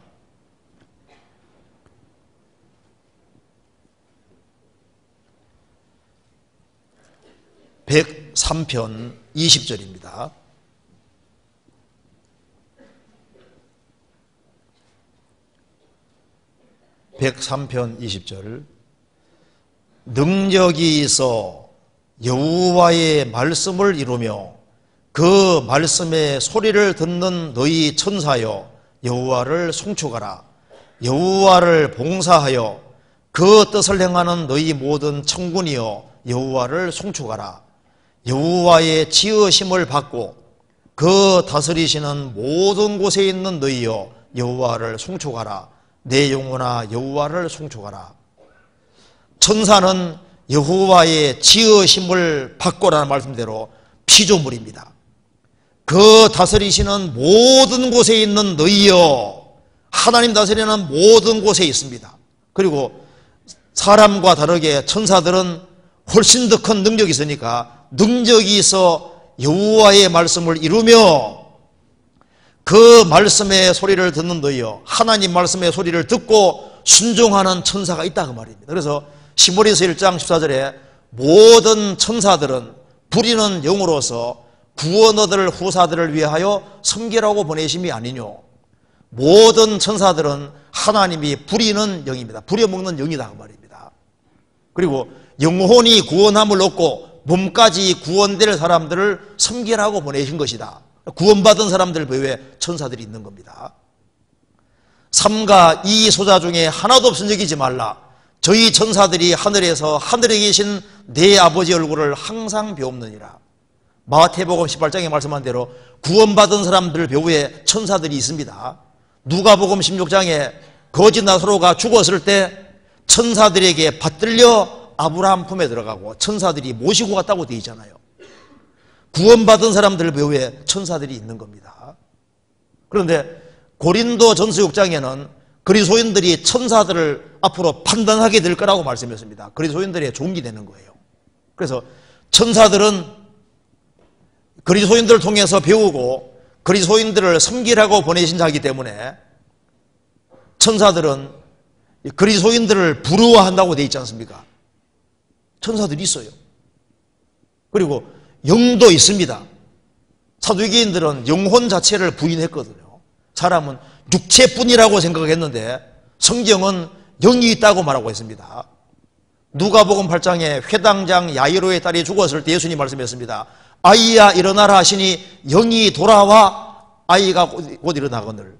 103편 20절입니다. (103편) 20절 능력이 있어 여호와의 말씀을 이루며 그 말씀의 소리를 듣는 너희 천사여 여호와를 송축하라. 여호와를 봉사하여 그 뜻을 행하는 너희 모든 천군이여 여호와를 송축하라. 여호와의 지으심을 받고 그 다스리시는 모든 곳에 있는 너희여 여호와를 송축하라. 내 영혼아 여호와를 송축하라. 천사는 여호와의 지으심을 받고라는 말씀대로 피조물입니다. 그 다스리시는 모든 곳에 있는 너희여 하나님 다스리는 모든 곳에 있습니다. 그리고 사람과 다르게 천사들은 훨씬 더 큰 능력이 있으니까 능력이 있어 여호와의 말씀을 이루며 그 말씀의 소리를 듣는 너희여 하나님 말씀의 소리를 듣고 순종하는 천사가 있다 그 말입니다. 그래서 시므리서 1장 14절에 모든 천사들은 부리는 영으로서 구원 얻을 후사들을 위하여 섬기라고 보내심이 아니뇨. 모든 천사들은 하나님이 부리는 영입니다. 부려먹는 영이다 그 말입니다. 그리고 영혼이 구원함을 얻고 몸까지 구원될 사람들을 섬기라고 보내신 것이다. 구원받은 사람들 외에 천사들이 있는 겁니다. 삼가 이 소자 중에 하나도 없은 여기지 말라. 저희 천사들이 하늘에서 하늘에 계신 내 아버지 얼굴을 항상 배웁느니라. 마태복음 18장에 말씀한 대로 구원받은 사람들 배후에 천사들이 있습니다. 누가복음 16장에 거지 나사로가 죽었을 때 천사들에게 받들려 아브라함 품에 들어가고 천사들이 모시고 갔다고 되어 있잖아요. 구원받은 사람들 배후에 천사들이 있는 겁니다. 그런데 고린도 전서 6장에는 그리스도인들이 천사들을 앞으로 판단하게 될 거라고 말씀했습니다. 그리스도인들의 종이 되는 거예요. 그래서 천사들은 그리스도인들을 통해서 배우고 그리스도인들을 섬기라고 보내신 자이기 때문에 천사들은 그리스도인들을 부러워한다고 되어 있지 않습니까? 천사들이 있어요. 그리고 영도 있습니다. 사두개인들은 영혼 자체를 부인했거든요. 사람은 육체뿐이라고 생각했는데 성경은 영이 있다고 말하고 있습니다. 누가복음 8장에 회당장 야이로의 딸이 죽었을 때 예수님 말씀했습니다. 아이야 일어나라 하시니 영이 돌아와 아이가 곧 일어나거늘.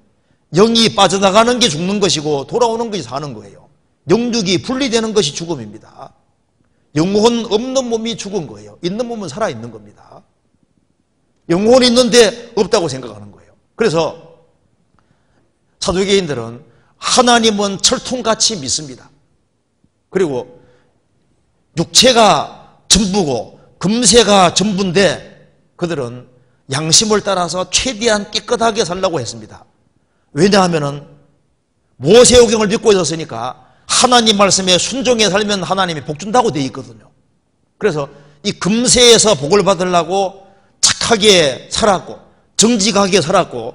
영이 빠져나가는 게 죽는 것이고 돌아오는 것이 사는 거예요. 영육이 분리되는 것이 죽음입니다. 영혼 없는 몸이 죽은 거예요. 있는 몸은 살아있는 겁니다. 영혼이 있는데 없다고 생각하는 거예요. 그래서 사두개인들은 하나님은 철통같이 믿습니다. 그리고 육체가 전부고 금세가 전부인데 그들은 양심을 따라서 최대한 깨끗하게 살려고 했습니다. 왜냐하면 모세오경을 믿고 있었으니까 하나님 말씀에 순종해 살면 하나님이 복 준다고 되어 있거든요. 그래서 이 금세에서 복을 받으려고 착하게 살았고 정직하게 살았고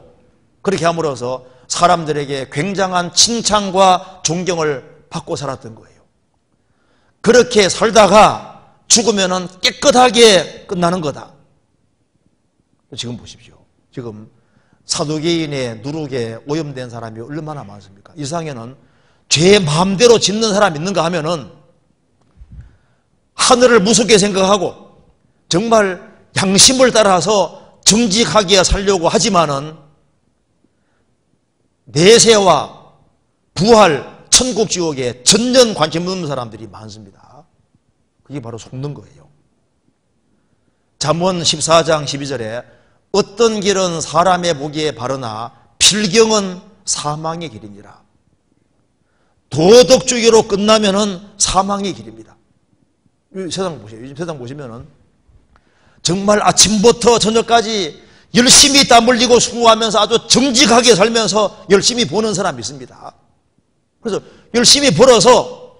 그렇게 함으로써 사람들에게 굉장한 칭찬과 존경을 받고 살았던 거예요. 그렇게 살다가 죽으면 깨끗하게 끝나는 거다. 지금 보십시오. 지금 사두개인의 누룩에 오염된 사람이 얼마나 많습니까? 이 세상에는 죄 마음대로 짓는 사람 있는가 하면은 하늘을 무섭게 생각하고 정말 양심을 따라서 정직하게 살려고 하지만은 내세와 부활, 천국, 지옥에 전혀 관심 없는 사람들이 많습니다. 그게 바로 속는 거예요. 잠언 14장 12절에 어떤 길은 사람의 보기에 바르나 필경은 사망의 길이니라. 도덕주의로 끝나면은 사망의 길입니다. 세상 보세요. 요즘 세상 보시면은 정말 아침부터 저녁까지 열심히 땀 흘리고 수고하면서 아주 정직하게 살면서 열심히 버는 사람이 있습니다. 그래서 열심히 벌어서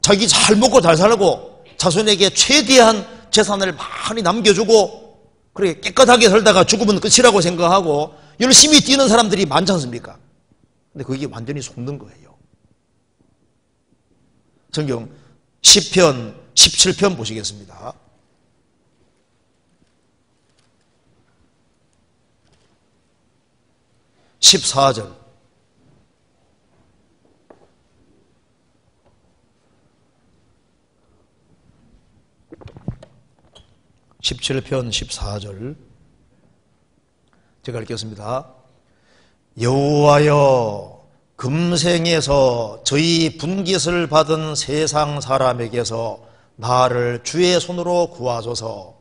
자기 잘 먹고 잘 살고 자손에게 최대한 재산을 많이 남겨주고 그렇게 깨끗하게 살다가 죽으면 끝이라고 생각하고 열심히 뛰는 사람들이 많지 않습니까? 근데 그게 완전히 속는 거예요. 성경 시편 17편 보시겠습니다. 14절. (17편) 14절 제가 읽겠습니다. 여호와여 금생에서 저희 분깃을 받은 세상 사람에게서 나를 주의 손으로 구하소서.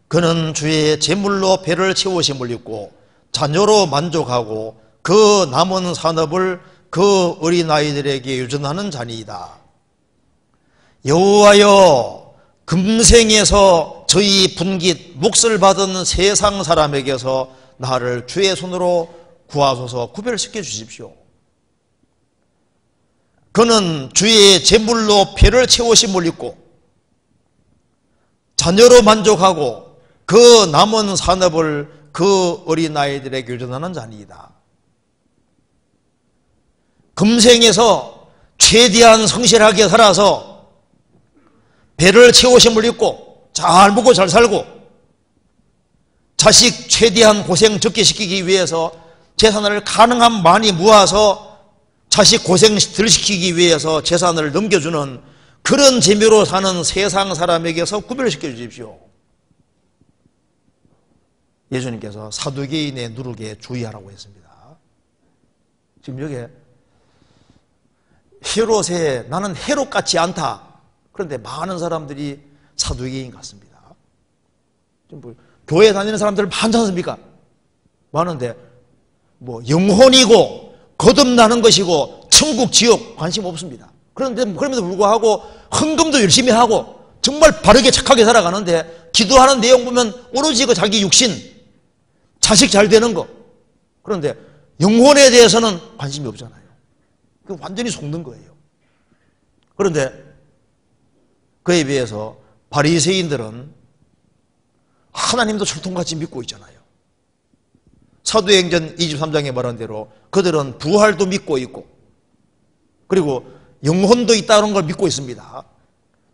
그는 주의 재물로 배를 채우심을 입고 자녀로 만족하고 그 남은 산업을 그 어린아이들에게 유전하는 자니이다. 여호와여 금생에서 저희 분깃 몫을 받은 세상 사람에게서 나를 주의 손으로 구하소서. 구별시켜 주십시오. 그는 주의 재물로 배를 채우심을 입고 자녀로 만족하고 그 남은 산업을 그 어린아이들에게 유전하는 자니이다. 금생에서 최대한 성실하게 살아서 배를 채우심을 입고 잘 먹고 잘 살고 자식 최대한 고생 적게 시키기 위해서 재산을 가능한 많이 모아서 자식 고생 덜 시키기 위해서 재산을 넘겨주는 그런 재미로 사는 세상 사람에게서 구별시켜 주십시오. 예수님께서 사두개인의 누룩에 주의하라고 했습니다. 지금 여기에 헤롯에 나는 헤롯 같지 않다. 그런데 많은 사람들이 사두개인 같습니다. 지금 뭐 교회 다니는 사람들 많지 않습니까? 많은데 뭐 영혼이고 거듭나는 것이고 천국 지옥 관심 없습니다. 그럼에도 불구하고 헌금도 열심히 하고 정말 바르게 착하게 살아가는데 기도하는 내용 보면 오로지 그 자기 육신 자식 잘 되는 거. 그런데 영혼에 대해서는 관심이 없잖아요. 그 완전히 속는 거예요. 그런데 그에 비해서 바리새인들은 하나님도 철통같이 믿고 있잖아요. 사도행전 23장에 말한 대로 그들은 부활도 믿고 있고 그리고 영혼도 있다는 걸 믿고 있습니다.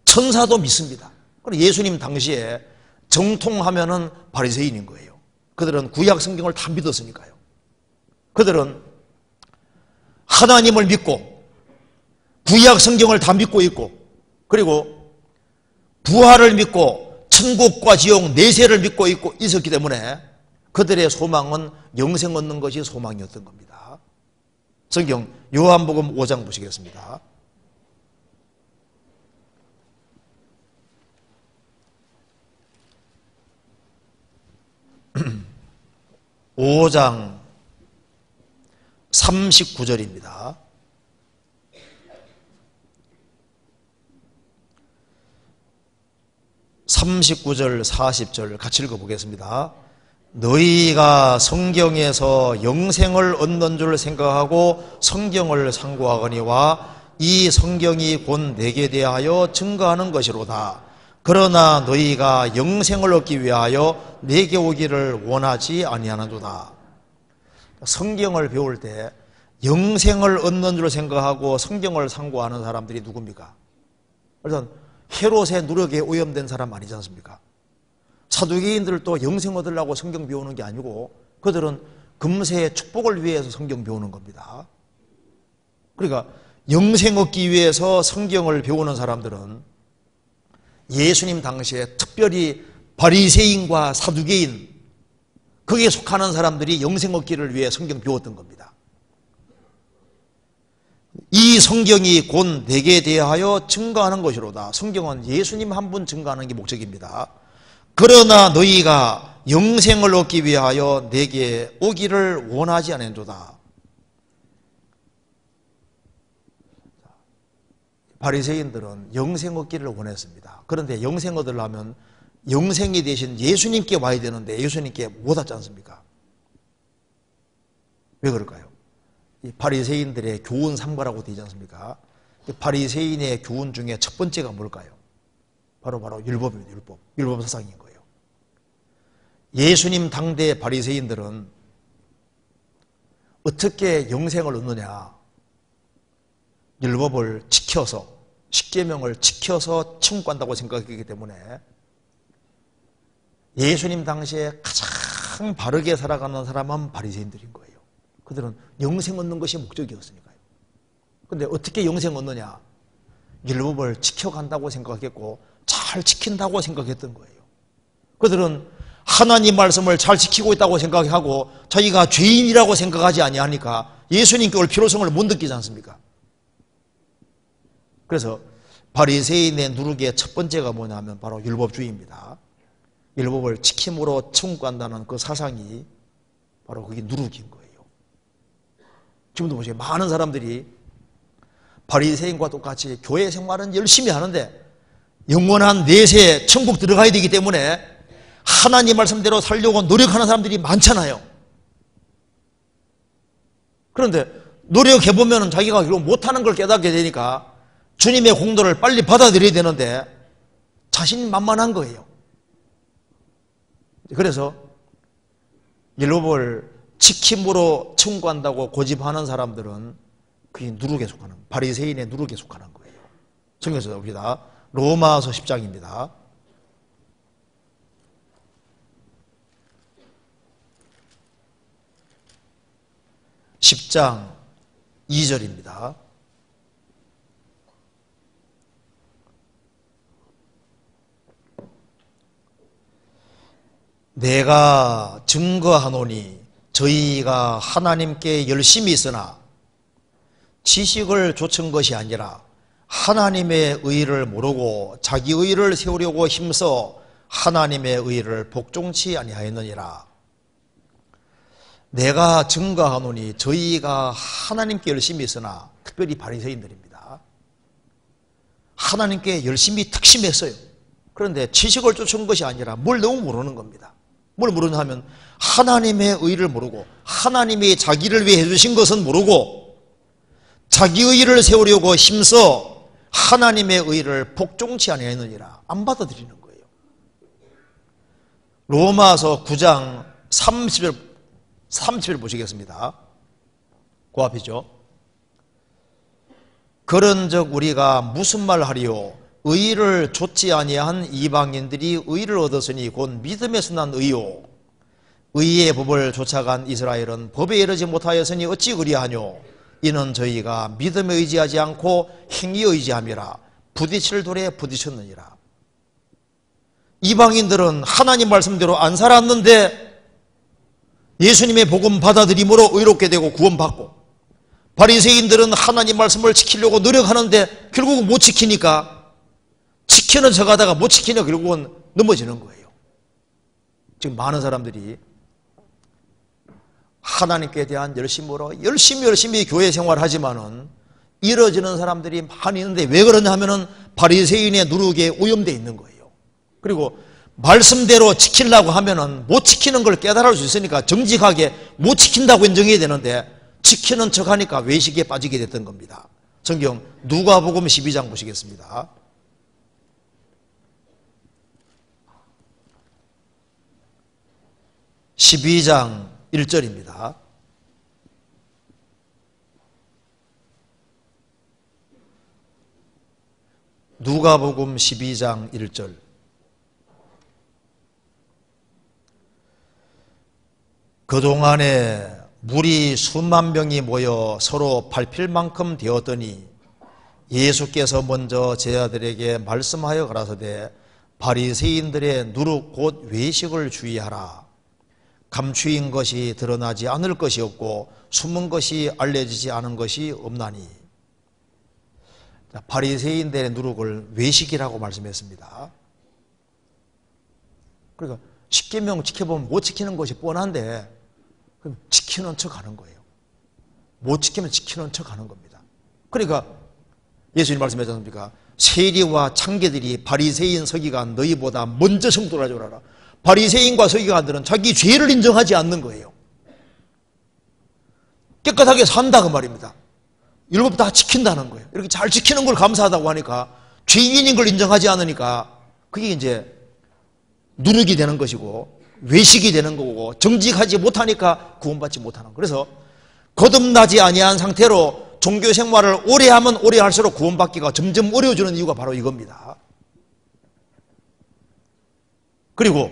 천사도 믿습니다. 그리고 예수님 당시에 정통하면은 바리새인인 거예요. 그들은 구약 성경을 다 믿었으니까요. 그들은 하나님을 믿고 구약 성경을 다 믿고 있고, 그리고 부활을 믿고 천국과 지옥 내세를 믿고 있었기 때문에 그들의 소망은 영생 얻는 것이 소망이었던 겁니다. 성경 요한복음 5장 보시겠습니다. 5장 39절입니다. (39절) (40절) 같이 읽어보겠습니다. 너희가 성경에서 영생을 얻는 줄 생각하고 성경을 상고하거니와 이 성경이 곧 내게 대하여 증거하는 것이로다. 그러나 너희가 영생을 얻기 위하여 내게 오기를 원하지 아니하는도다. 성경을 배울 때 영생을 얻는 줄 생각하고 성경을 상고하는 사람들이 누굽니까? 일단 헤롯의 누력에 오염된 사람 아니지 않습니까? 사두개인들도 영생 얻으려고 성경 배우는 게 아니고 그들은 금세의 축복을 위해서 성경 배우는 겁니다. 그러니까 영생 얻기 위해서 성경을 배우는 사람들은 예수님 당시에 특별히 바리새인과 사두개인, 거기에 속하는 사람들이 영생 얻기를 위해 성경 배웠던 겁니다. 이 성경이 곧 내게 대하여 증거하는 것이로다. 성경은 예수님 한 분 증거하는 게 목적입니다. 그러나 너희가 영생을 얻기 위하여 내게 오기를 원하지 않은도다. 바리새인들은 영생 얻기를 원했습니다. 그런데 영생 얻으려면 영생이 되신 예수님께 와야 되는데 예수님께 못 왔지 않습니까? 왜 그럴까요? 이 바리새인들의 교훈 삼가라고 되지 않습니까? 바리새인의 교훈 중에 첫 번째가 뭘까요? 바로 율법입니다. 율법 사상인 거예요. 예수님 당대 바리새인들은 어떻게 영생을 얻느냐? 율법을 지켜서, 십계명을 지켜서 천국 간다고 생각했기 때문에 예수님 당시에 가장 바르게 살아가는 사람은 바리새인들인 거예요. 그들은 영생 얻는 것이 목적이었으니까요. 그런데 어떻게 영생 얻느냐? 율법을 지켜간다고 생각했고 잘 지킨다고 생각했던 거예요. 그들은 하나님 말씀을 잘 지키고 있다고 생각하고 자기가 죄인이라고 생각하지 아니하니까 예수님께 올 필요성을 못 느끼지 않습니까? 그래서 바리새인의 누룩의 첫 번째가 뭐냐면 바로 율법주의입니다. 율법을 지킴으로 천국 간다는 그 사상이 바로 그게 누룩인 거예요. 지금도 보세요. 많은 사람들이 바리새인과 똑같이 교회 생활은 열심히 하는데 영원한 내세 천국 들어가야 되기 때문에 하나님 말씀대로 살려고 노력하는 사람들이 많잖아요. 그런데 노력해보면 자기가 못하는 걸 깨닫게 되니까 주님의 공도를 빨리 받아들여야 되는데 자신만만한 거예요. 그래서 율법을 지킴으로 천국 간다고 고집하는 사람들은 그게 누룩에 속하는, 바리새인의 누룩에 속하는 거예요. 성경에서 봅시다. 로마서 10장입니다. 10장 2절입니다. 내가 증거하노니 저희가 하나님께 열심히 있으나 지식을 좇은 것이 아니라 하나님의 의를 모르고 자기 의를 세우려고 힘써 하나님의 의를 복종치 아니하였느니라. 내가 증거하노니 저희가 하나님께 열심히 있으나, 특별히 바리새인들입니다. 하나님께 열심히 특심했어요. 그런데 지식을 좇은 것이 아니라 뭘 너무 모르는 겁니다. 뭘 모르냐 하면 하나님의 의를 모르고 하나님이 자기를 위해 해주신 것은 모르고 자기 의를 세우려고 힘써 하나님의 의를 복종치 아니하였느니라. 안 받아들이는 거예요. 로마서 9장 30절 보시겠습니다. 그 앞이죠. 그런즉 우리가 무슨 말 하리요? 의를 좇지 아니한 이방인들이 의를 얻었으니 곧 믿음에서 난 의요. 의의 법을 쫓아간 이스라엘은 법에 이르지 못하였으니 어찌 그리하뇨? 이는 저희가 믿음에 의지하지 않고 행위에 의지함이라. 부딪힐 돌에 부딪혔느니라. 이방인들은 하나님 말씀대로 안 살았는데 예수님의 복음 받아들임으로 의롭게 되고 구원받고, 바리새인들은 하나님 말씀을 지키려고 노력하는데 결국은 못 지키니까, 지키는 척하다가 못 지키냐 결국은 넘어지는 거예요. 지금 많은 사람들이 하나님께 대한 열심으로 열심히 교회 생활하지만은 이뤄지는 사람들이 많이 있는데, 왜 그러냐 하면은 바리새인의 누룩에 오염되어 있는 거예요. 그리고 말씀대로 지키려고 하면은 못 지키는 걸 깨달을 수 있으니까 정직하게 못 지킨다고 인정해야 되는데, 지키는 척하니까 외식에 빠지게 됐던 겁니다. 성경 누가복음 12장 보시겠습니다. (12장) 1절입니다. 누가복음 12장 1절. 그동안에 물이 수만 명이 모여 서로 밟힐 만큼 되었더니 예수께서 먼저 제자들에게 말씀하여 가라사대 바리새인들의 누룩 곧 외식을 주의하라. 감추인 것이 드러나지 않을 것이 없고 숨은 것이 알려지지 않은 것이 없나니. 바리새인들의 누룩을 외식이라고 말씀했습니다. 그러니까 십계명 지켜보면 못 지키는 것이 뻔한데 그럼 지키는 척 하는 거예요. 못 지키면 지키는 척 하는 겁니다. 그러니까 예수님 말씀하지 않습니까? 세리와 창개들이 바리새인 서기관 너희보다 먼저 성도라 줄 알아. 바리새인과 서기관들은 자기 죄를 인정하지 않는 거예요. 깨끗하게 산다 그 말입니다. 율법 다 지킨다는 거예요. 이렇게 잘 지키는 걸 감사하다고 하니까 죄인인 걸 인정하지 않으니까 그게 이제 누룩이 되는 것이고 외식이 되는 거고, 정직하지 못하니까 구원받지 못하는 거예요. 그래서 거듭나지 아니한 상태로 종교 생활을 오래 하면 오래 할수록 구원받기가 점점 어려워지는 이유가 바로 이겁니다. 그리고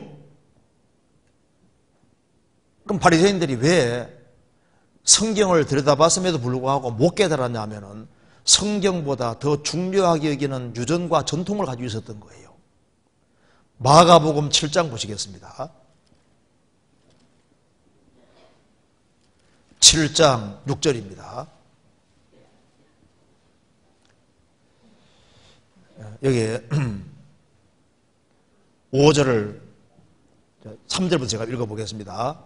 그럼 바리새인들이 왜 성경을 들여다봤음에도 불구하고 못 깨달았냐 하면은 성경보다 더 중요하게 여기는 유전과 전통을 가지고 있었던 거예요. 마가복음 7장 보시겠습니다. 7장 6절입니다. 여기 5절을 3절부터 제가 읽어보겠습니다.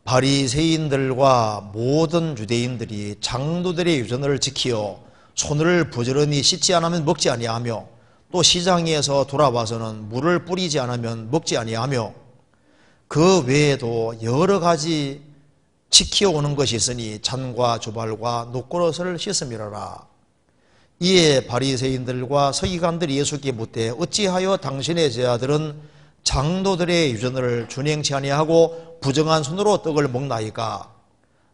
바리새인들과 모든 유대인들이 장로들의 유전을 지키어 손을 부지런히 씻지 않으면 먹지 아니하며 또 시장에서 돌아와서는 물을 뿌리지 않으면 먹지 아니하며 그 외에도 여러 가지 지켜오는 것이 있으니 잔과 주발과 녹그릇을 씻음이라라. 이에 바리새인들과 서기관들이 예수께 묻되 어찌하여 당신의 제자들은 장로들의 유전을 준행치 아니하고 부정한 손으로 떡을 먹나이까?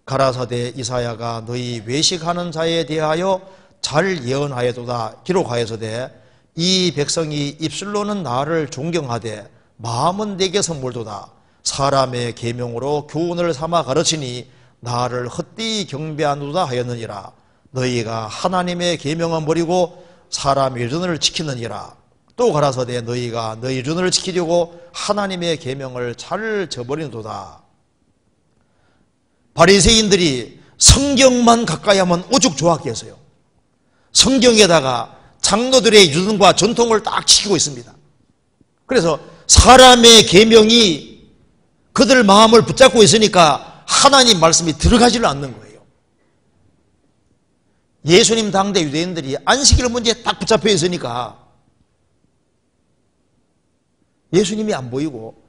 가라사대 이사야가 너희 외식하는 자에 대하여 잘 예언하여도다 기록하여서되 이 백성이 입술로는 나를 존경하되 마음은 내게서 멀도다. 사람의 계명으로 교훈을 삼아 가르치니 나를 헛되이 경배하노다 하였느니라. 너희가 하나님의 계명은 버리고 사람의 유전을 지키느니라. 또 가라사대 너희가 너희 유전을 지키려고 하나님의 계명을 잘 저버리노도다. 바리새인들이 성경만 가까이 하면 오죽 좋았겠어요. 성경에다가 장로들의 유전과 전통을 딱 지키고 있습니다. 그래서 사람의 계명이 그들 마음을 붙잡고 있으니까 하나님 말씀이 들어가지를 않는 거예요. 예수님 당대 유대인들이 안식일 문제에 딱 붙잡혀 있으니까 예수님이 안 보이고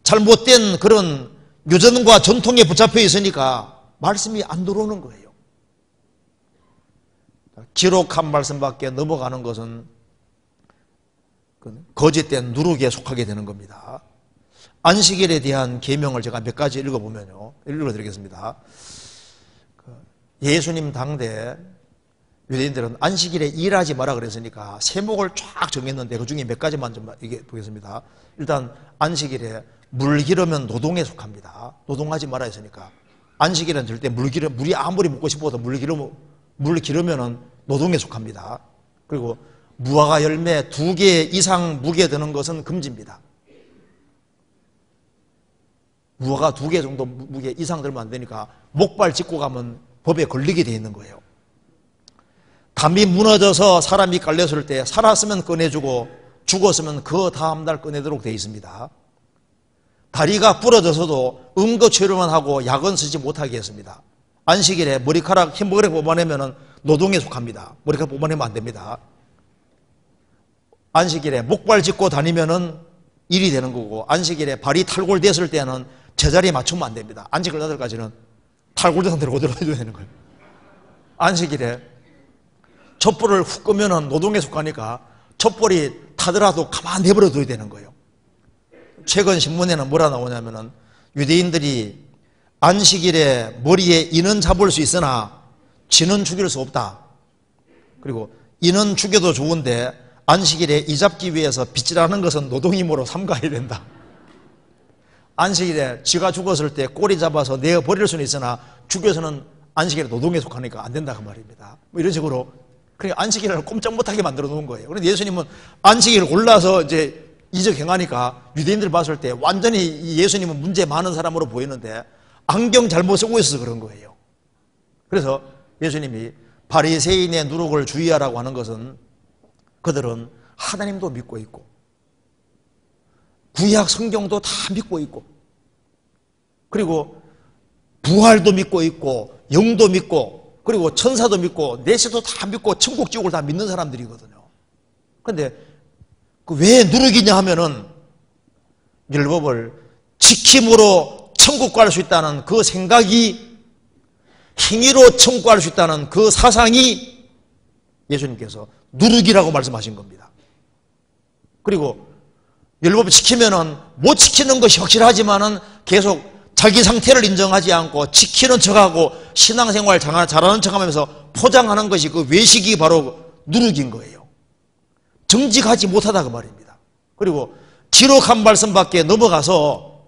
잘못된 그런 유전과 전통에 붙잡혀 있으니까 말씀이 안 들어오는 거예요. 기록한 말씀밖에 넘어가는 것은 거짓된 누룩에 속하게 되는 겁니다. 안식일에 대한 계명을 제가 몇 가지 읽어보면요. 읽어드리겠습니다. 예수님 당대 유대인들은 안식일에 일하지 마라 그랬으니까 세목을 쫙 정했는데 그 중에 몇 가지만 좀 보겠습니다. 일단 안식일에 물 기르면 노동에 속합니다. 노동하지 마라 했으니까 안식일은 절대 물이 아무리 먹고 싶어도 물 기르면은 노동에 속합니다. 그리고 무화과 열매 2개 이상 무게 드는 것은 금지입니다. 무화과 2개 정도 무게 이상 들면 안 되니까 목발 짚고 가면 법에 걸리게 돼 있는 거예요. 담이 무너져서 사람이 깔렸을 때 살았으면 꺼내주고 죽었으면 그 다음날 꺼내도록 돼 있습니다. 다리가 부러져서도 응급치료만 하고 약은 쓰지 못하게 했습니다. 안식일에 머리카락 흰머리카락 뽑아내면 노동에 속합니다. 머리카락 뽑아내면 안 됩니다. 안식일에 목발 짚고 다니면은 일이 되는 거고, 안식일에 발이 탈골됐을 때는 제자리에 맞추면 안 됩니다. 안식일 날까지는 탈골된 상태로 그대로 해줘야 되는 거예요. 안식일에 촛불을 훅 끄면은 노동에 속하니까 촛불이 타더라도 가만 내버려 둬야 되는 거예요. 최근 신문에는 뭐라 나오냐면은 유대인들이 안식일에 머리에 인은 잡을 수 있으나 쥐는 죽일 수 없다. 그리고 인은 죽여도 좋은데 안식일에 이 잡기 위해서 빗질하는 것은 노동임으로 삼가해야 된다. 안식일에 쥐가 죽었을 때 꼬리 잡아서 내어 버릴 수는 있으나 죽여서는 안식일에 노동에 속하니까 안 된다 그 말입니다. 뭐 이런 식으로 그러니까 안식일을 꼼짝 못하게 만들어 놓은 거예요. 그런데 예수님은 안식일을 골라서 이제 이적 행하니까 유대인들 봤을 때 완전히 예수님은 문제 많은 사람으로 보이는데 안경 잘못 쓰고 있어서 그런 거예요. 그래서 예수님이 바리새인의 누룩을 주의하라고 하는 것은 그들은 하나님도 믿고 있고 구약 성경도 다 믿고 있고 그리고 부활도 믿고 있고 영도 믿고 그리고 천사도 믿고 내세도 다 믿고 천국 지옥을 다 믿는 사람들이거든요. 그런데 왜 누룩이냐 하면은 율법을 지킴으로 천국 갈 수 있다는 그 생각이 행위로 천국 갈 수 있다는 그 사상이 예수님께서 누룩이라고 말씀하신 겁니다. 그리고 율법을 지키면은 못 지키는 것이 확실하지만은 계속 자기 상태를 인정하지 않고 지키는 척하고 신앙생활 잘하는 척하면서 포장하는 것이 그 외식이 바로 누룩인 거예요. 정직하지 못하다 그 말입니다. 그리고 기록한 말씀밖에 넘어가서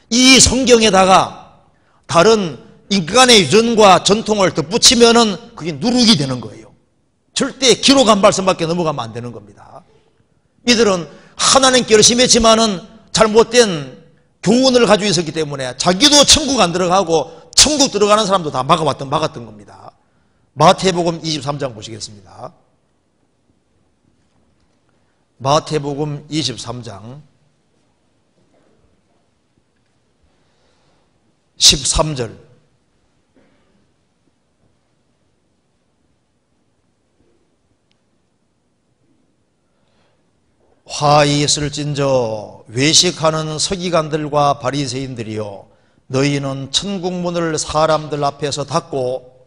이 성경에다가 다른 인간의 유전과 전통을 덧붙이면은 그게 누룩이 되는 거예요. 절대 기록한 말씀밖에 넘어가면 안 되는 겁니다. 이들은 하나님께 열심히 했지만은 잘못된 교훈을 가지고 있었기 때문에 자기도 천국 안 들어가고 천국 들어가는 사람도 다 막았던 겁니다. 마태복음 23장 보시겠습니다. 마태복음 23장 13절 화이 있을진저 외식하는 서기관들과 바리새인들이여 너희는 천국문을 사람들 앞에서 닫고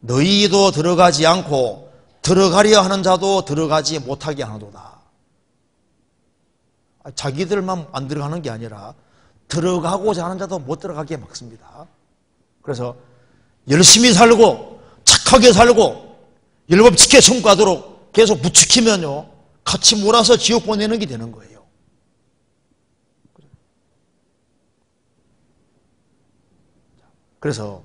너희도 들어가지 않고 들어가려 하는 자도 들어가지 못하게 하노도다. 자기들만 안 들어가는 게 아니라 들어가고자 하는 자도 못 들어가게 막습니다. 그래서 열심히 살고 착하게 살고 율법 지켜 천국가도록 계속 부추기면요 같이 몰아서 지옥 보내는 게 되는 거예요. 그래서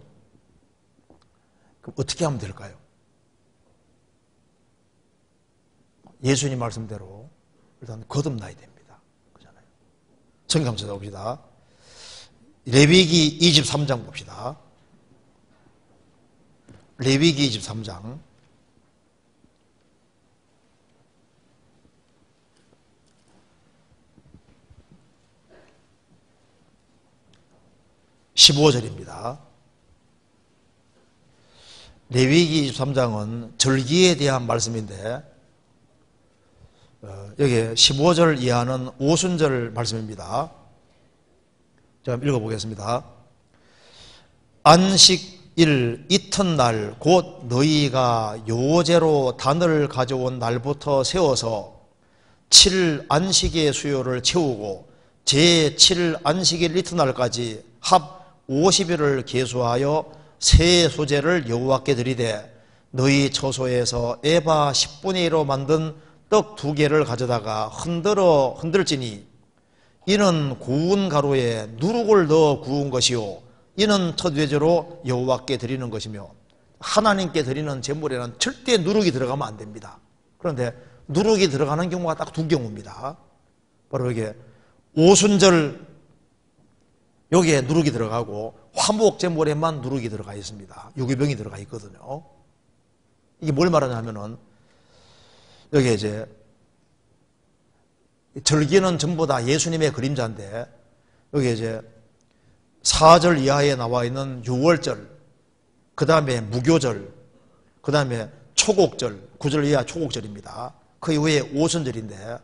그럼 어떻게 하면 될까요? 예수님 말씀대로 일단 거듭나야 됩니다. 그렇잖아요. 성경 한번 찾아봅시다. 레위기 23장 봅시다. 레위기 23장 15절입니다. 레위기 23장은 절기에 대한 말씀인데 여기 15절 이하는 오순절 말씀입니다. 제가 읽어보겠습니다. 안식일 이튿날 곧 너희가 요제로 단을 가져온 날부터 세워서 7일 안식의 수요를 채우고 제7일 안식일 이튿날까지 합 50일을 계수하여 새 소재를 여호와께 드리되 너희 처소에서 에바 10분의 1로 만든 떡 2개를 가져다가 흔들지니 이는 구운 가루에 누룩을 넣어 구운 것이요 이는 첫 외제로 여호와께 드리는 것이며 하나님께 드리는 제물에는 절대 누룩이 들어가면 안 됩니다. 그런데 누룩이 들어가는 경우가 딱 2경우입니다. 바로 이게 오순절 여기에 누룩이 들어가고 화목 제물에만 누룩이 들어가 있습니다. 유기병이 들어가 있거든요. 이게 뭘 말하냐면은 여기에 이제 절기는 전부 다 예수님의 그림자인데 여기에 이제 4절 이하에 나와 있는 6월절, 그 다음에 무교절, 그 다음에 초곡절, 9절 이하 초곡절입니다. 그 이후에 오순절인데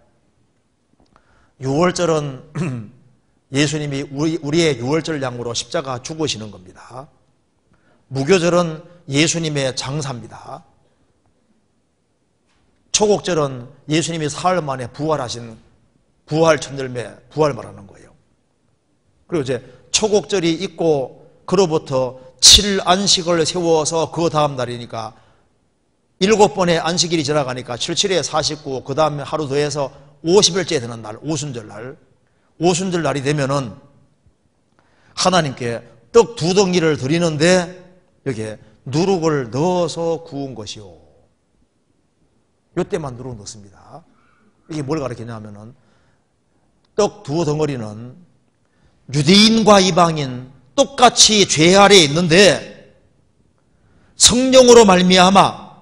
6월절은 예수님이 우리의 6월절 양으로 십자가 죽으시는 겁니다. 무교절은 예수님의 장사입니다. 초곡절은 예수님이 사흘 만에 부활하신 부활 천절매, 부활 말하는 거예요. 그리고 이제 초곡절이 있고 그로부터 7안식을 세워서 그 다음 날이니까 7번의 안식일이 지나가니까 77에 49, 그 다음에 하루 더해서 50일째 되는 날, 오순절 날. 오순절 날이 되면은 하나님께 떡 2덩이를 드리는데 여기에 누룩을 넣어서 구운 것이요. 이때만 누룩 넣습니다. 이게 뭘 가르치냐면은 떡 2덩어리는 유대인과 이방인 똑같이 죄 아래에 있는데 성령으로 말미암아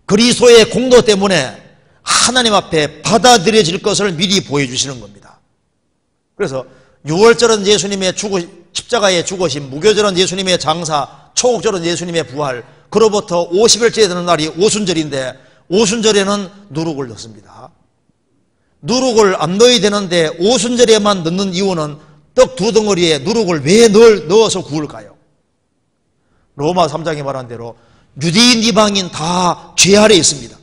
그리스도의 공로 때문에 하나님 앞에 받아들여질 것을 미리 보여주시는 겁니다. 그래서 6월절은 예수님의 십자가에 죽으심, 무교절은 예수님의 장사, 초곡절은 예수님의 부활, 그로부터 50일째 되는 날이 오순절인데 오순절에는 누룩을 넣습니다. 누룩을 안 넣어야 되는데 오순절에만 넣는 이유는 떡 2덩어리에 누룩을 왜 넣어서 구울까요? 로마 3장에 말한 대로 유대인 이방인 다 죄 아래에 있습니다.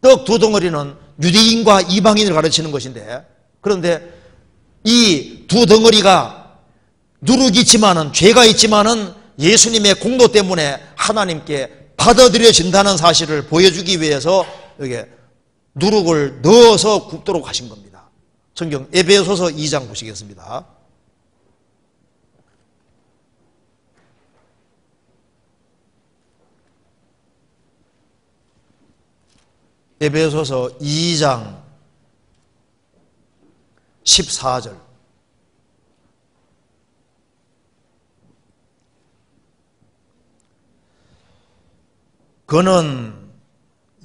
떡 2덩어리는 유대인과 이방인을 가르치는 것인데 그런데 이 2덩어리가 누룩이 있지만은 죄가 있지만은 예수님의 공로 때문에 하나님께 받아들여진다는 사실을 보여주기 위해서 여기 누룩을 넣어서 굽도록 하신 겁니다. 성경 에베소서 2장 보시겠습니다. 에베소서 2장 14절. 그는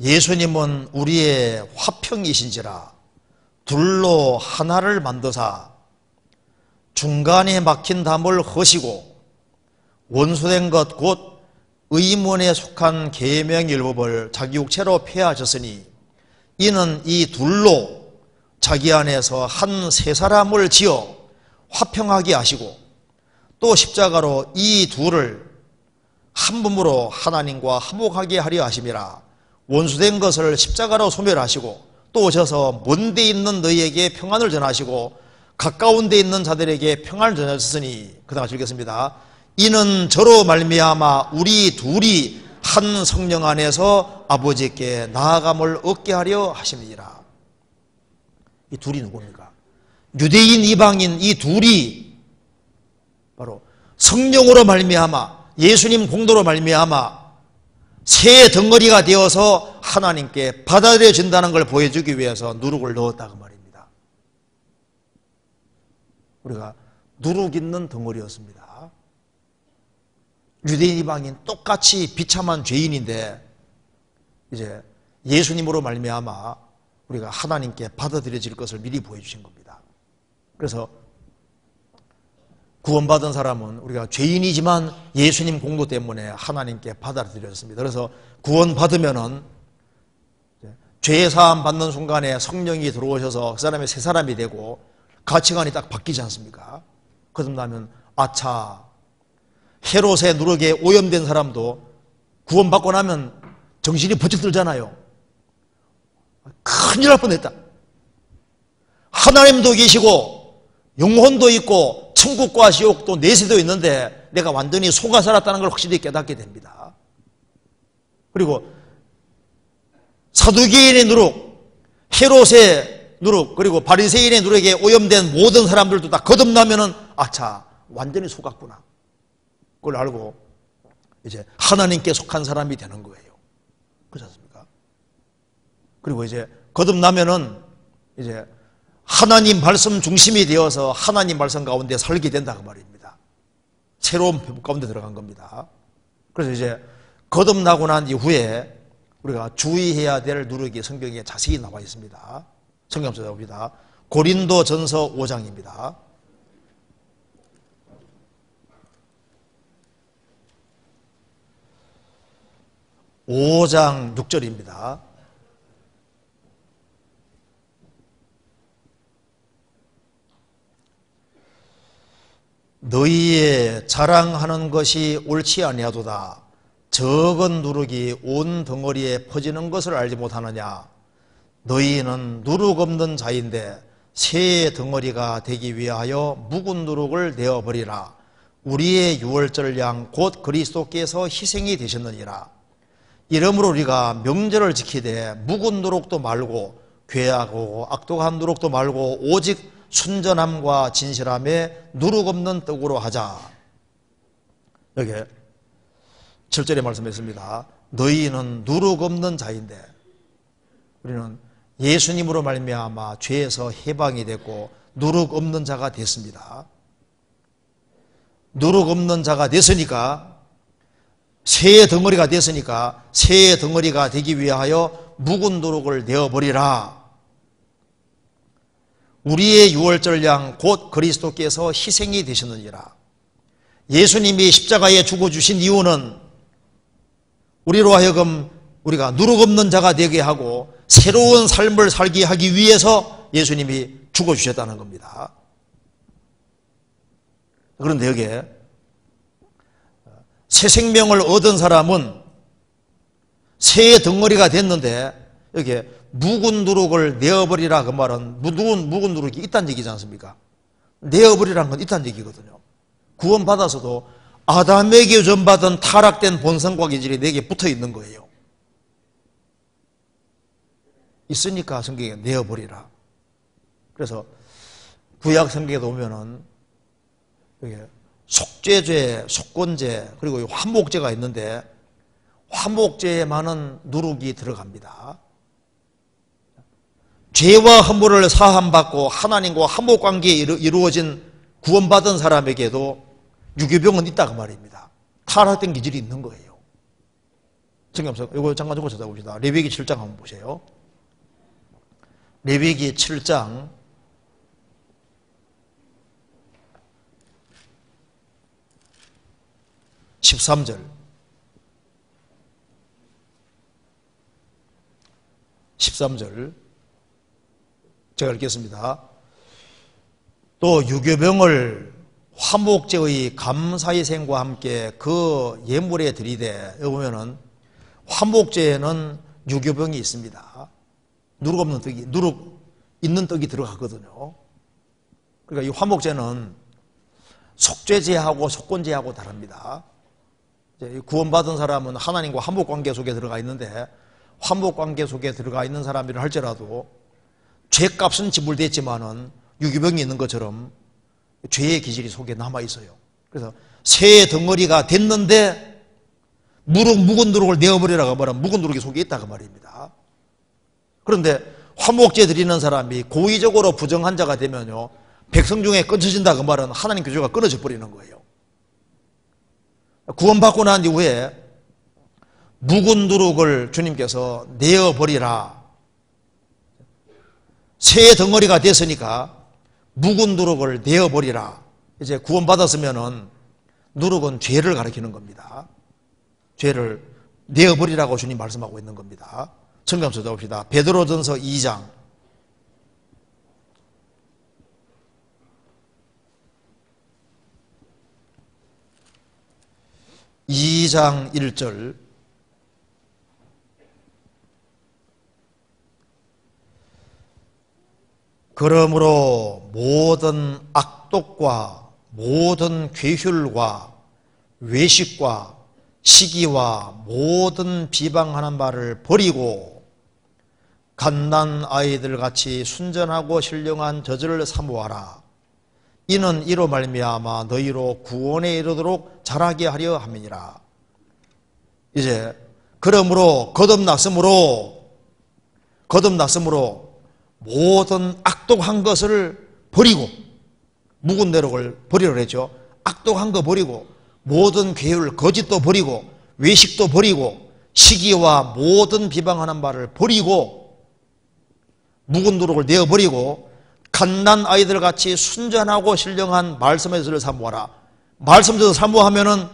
예수님은 우리의 화평이신지라 둘로 하나를 만드사 중간에 막힌 담을 허시고 원수된 것 곧 의문에 속한 계명율법을 자기 육체로 폐하셨으니 이는 이 둘로 자기 안에서 한 세 사람을 지어 화평하게 하시고 또 십자가로 이 둘을 한 몸으로 하나님과 화목하게 하려 하심이라. 원수된 것을 십자가로 소멸하시고 또 오셔서 먼 데 있는 너희에게 평안을 전하시고 가까운 데 있는 자들에게 평안을 전하셨으니. 그 다음 읽겠습니다. 이는 저로 말미암아 우리 둘이 한 성령 안에서 아버지께 나아감을 얻게 하려 하심이니라. 이 둘이 누굽니까? 유대인 이방인 이 둘이 바로 성령으로 말미암아 예수님 공로로 말미암아 새 덩어리가 되어서 하나님께 받아들여진다는 걸 보여주기 위해서 누룩을 넣었다고 말입니다. 우리가 누룩 있는 덩어리였습니다. 유대인 이방인 똑같이 비참한 죄인인데 이제 예수님으로 말미암아 우리가 하나님께 받아들여질 것을 미리 보여주신 겁니다. 그래서 구원받은 사람은 우리가 죄인이지만 예수님 공로 때문에 하나님께 받아들여졌습니다. 그래서 구원받으면은 죄 사함 받는 순간에 성령이 들어오셔서 그 사람이 새 사람이 되고 가치관이 딱 바뀌지 않습니까? 그러고 나면 아차, 헤롯의 누룩에 오염된 사람도 구원받고 나면 정신이 번쩍 들잖아요. 큰일 날 뻔했다. 하나님도 계시고 영혼도 있고 천국과 지옥도 내세도 있는데 내가 완전히 속아 살았다는 걸 확실히 깨닫게 됩니다. 그리고 사두개인의 누룩, 헤롯의 누룩, 그리고 바리새인의 누룩에 오염된 모든 사람들도 다 거듭나면은 아차, 완전히 속았구나. 그걸 알고 이제 하나님께 속한 사람이 되는 거예요. 그렇지 않습니까? 그리고 이제 거듭나면은 이제 하나님 말씀 중심이 되어서 하나님 말씀 가운데 살게 된다 그 말입니다. 새로운 회복 가운데 들어간 겁니다. 그래서 이제 거듭나고 난 이후에 우리가 주의해야 될 누룩이 성경에 자세히 나와 있습니다. 성경 찾아봅니다. 고린도전서 5장입니다. 5장 6절입니다. 너희의 자랑하는 것이 옳지 아니하도다. 적은 누룩이 온 덩어리에 퍼지는 것을 알지 못하느냐. 너희는 누룩 없는 자인데 새 덩어리가 되기 위하여 묵은 누룩을 내어버리라. 우리의 유월절 양 곧 그리스도께서 희생이 되셨느니라. 이러므로 우리가 명절을 지키되 묵은 누룩도 말고 괴하고 악독한 누룩도 말고 오직 순전함과 진실함에 누룩 없는 떡으로 하자. 여기 7절에 말씀했습니다. 너희는 누룩 없는 자인데, 우리는 예수님으로 말미암아 죄에서 해방이 됐고 누룩 없는 자가 됐습니다. 누룩 없는 자가 됐으니까, 새 덩어리가 됐으니까 새 덩어리가 되기 위하여 묵은 누룩을 내어버리라. 우리의 유월절 양 곧 그리스도께서 희생이 되셨느니라. 예수님이 십자가에 죽어주신 이유는 우리로 하여금 우리가 누룩 없는 자가 되게 하고 새로운 삶을 살게 하기 위해서 예수님이 죽어주셨다는 겁니다. 그런데 여기에 새 생명을 얻은 사람은 새 덩어리가 됐는데 여기에 묵은 누룩을 내어버리라 그 말은 묵은 누룩이 있다는 얘기지 않습니까? 내어버리라는 건 있다는 얘기거든요. 구원받아서도 아담에게 전받은 타락된 본성과 기질이 내게 붙어 있는 거예요. 있으니까 성경에 내어버리라. 그래서 구약 성경에 보면은 여기 속죄죄, 속건죄, 그리고 화목죄가 있는데 화목죄에만은 누룩이 들어갑니다. 죄와 허물을 사함받고 하나님과 화목관계에 이루어진 구원받은 사람에게도 유교병은 있다 그 말입니다. 타락된 기질이 있는 거예요. 성경에서 이거 잠깐 좀 찾아봅시다. 레위기 7장 한번 보세요. 레위기 7장 13절 13절 제가 읽겠습니다. 또 유교병을 화목제의 감사희생과 함께 그 예물에 드리되, 여기 보면은 화목제에는 유교병이 있습니다. 누룩 없는 떡이, 누룩 있는 떡이 들어가거든요. 그러니까 이 화목제는 속죄제하고 속건제하고 다릅니다. 이제 구원받은 사람은 하나님과 화목관계 속에 들어가 있는데, 화목관계 속에 들어가 있는 사람이라 할지라도 죄값은 지불됐지만은 유교병이 있는 것처럼 죄의 기질이 속에 남아 있어요. 그래서 새 덩어리가 됐는데 묵은 누룩을 내어버리라고 말하면 묵은 누룩이 속에 있다 그 말입니다. 그런데 화목제 드리는 사람이 고의적으로 부정한 자가 되면요, 백성 중에 끊어진다 그 말은 하나님 교조가 끊어져 버리는 거예요. 구원받고 난 이후에 묵은 누룩을 주님께서 내어버리라. 새 덩어리가 됐으니까 묵은 누룩을 내어버리라. 이제 구원받았으면은 누룩은 죄를 가리키는 겁니다. 죄를 내어버리라고 주님 말씀하고 있는 겁니다. 성경 찾아봅시다. 베드로전서 2장 1절 그러므로 모든 악독과 모든 괴휼과 외식과 시기와 모든 비방하는 말을 버리고 갓난 아이들 같이 순전하고 신령한 저절을 사모하라. 이는 이로 말미암아 너희로 구원에 이르도록 자라게 하려 함이니라. 이제 그러므로 거듭났으므로 모든 악독한 것을 버리고, 묵은 노력을 버리라 그랬죠. 악독한 거 버리고, 모든 괴율, 거짓도 버리고, 외식도 버리고, 시기와 모든 비방하는 말을 버리고, 묵은 노력을 내어버리고 갓난 아이들 같이 순전하고 신령한 말씀의 젖을 사모하라. 말씀 젖을 사모하면은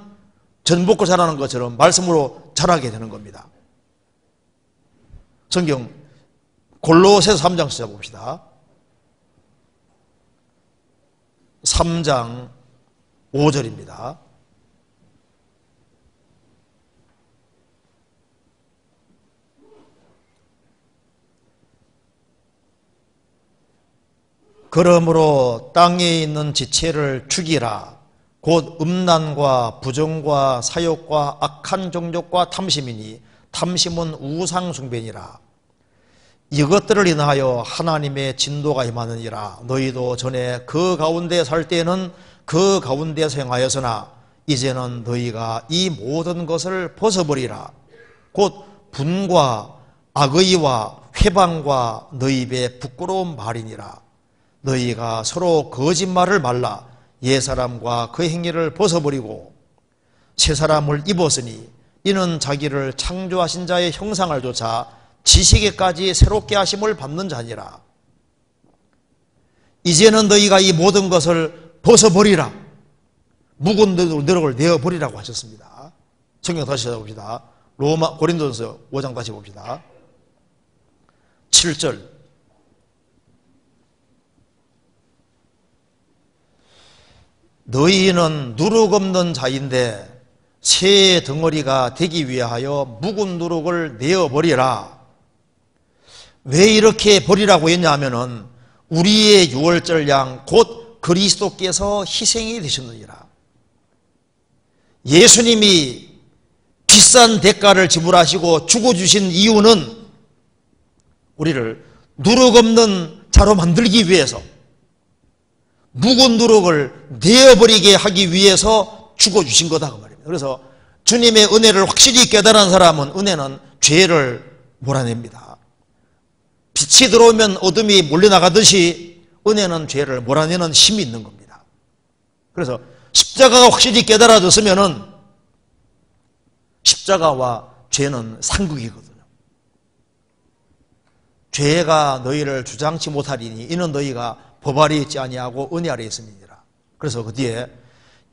전 먹고 자라는 것처럼 말씀으로 자라게 되는 겁니다. 성경 골로새서 3장 찾아봅시다. 3장 5절입니다. 그러므로 땅에 있는 지체를 죽이라. 곧 음란과 부정과 사욕과 악한 종족과 탐심이니 탐심은 우상 숭배니라. 이것들을 인하여 하나님의 진도가 임하느니라. 너희도 전에 그 가운데 살 때에는 그 가운데서 행하였으나 이제는 너희가 이 모든 것을 벗어버리라. 곧 분과 악의와 회방과 너희 입에 부끄러운 말이니라. 너희가 서로 거짓말을 말라. 옛사람과 그 행위를 벗어버리고 새사람을 입었으니 이는 자기를 창조하신 자의 형상을 조차 지식에까지 새롭게 하심을 받는 자니라. 이제는 너희가 이 모든 것을 벗어버리라. 묵은 노력을 내어버리라고 하셨습니다. 성경 다시 찾아봅시다. 고린도전서 5장 다시 봅시다. 7절. 너희는 누룩 없는 자인데 새 덩어리가 되기 위하여 묵은 누룩을 내어버리라. 왜 이렇게 버리라고 했냐면은 우리의 유월절 양 곧 그리스도께서 희생이 되셨느니라. 예수님이 비싼 대가를 지불하시고 죽어주신 이유는 우리를 누룩 없는 자로 만들기 위해서, 묵은 누룩을 내어버리게 하기 위해서 죽어주신 거다 그 말입니다. 그래서 주님의 은혜를 확실히 깨달은 사람은 은혜는 죄를 몰아냅니다. 빛이 들어오면 어둠이 몰려나가듯이 은혜는 죄를 몰아내는 힘이 있는 겁니다. 그래서 십자가가 확실히 깨달아졌으면은 십자가와 죄는 상극이거든요. 죄가 너희를 주장치 못하리니 이는 너희가 법 아래 있지 아니하고 은혜 아래 있음이니라. 그래서 그 뒤에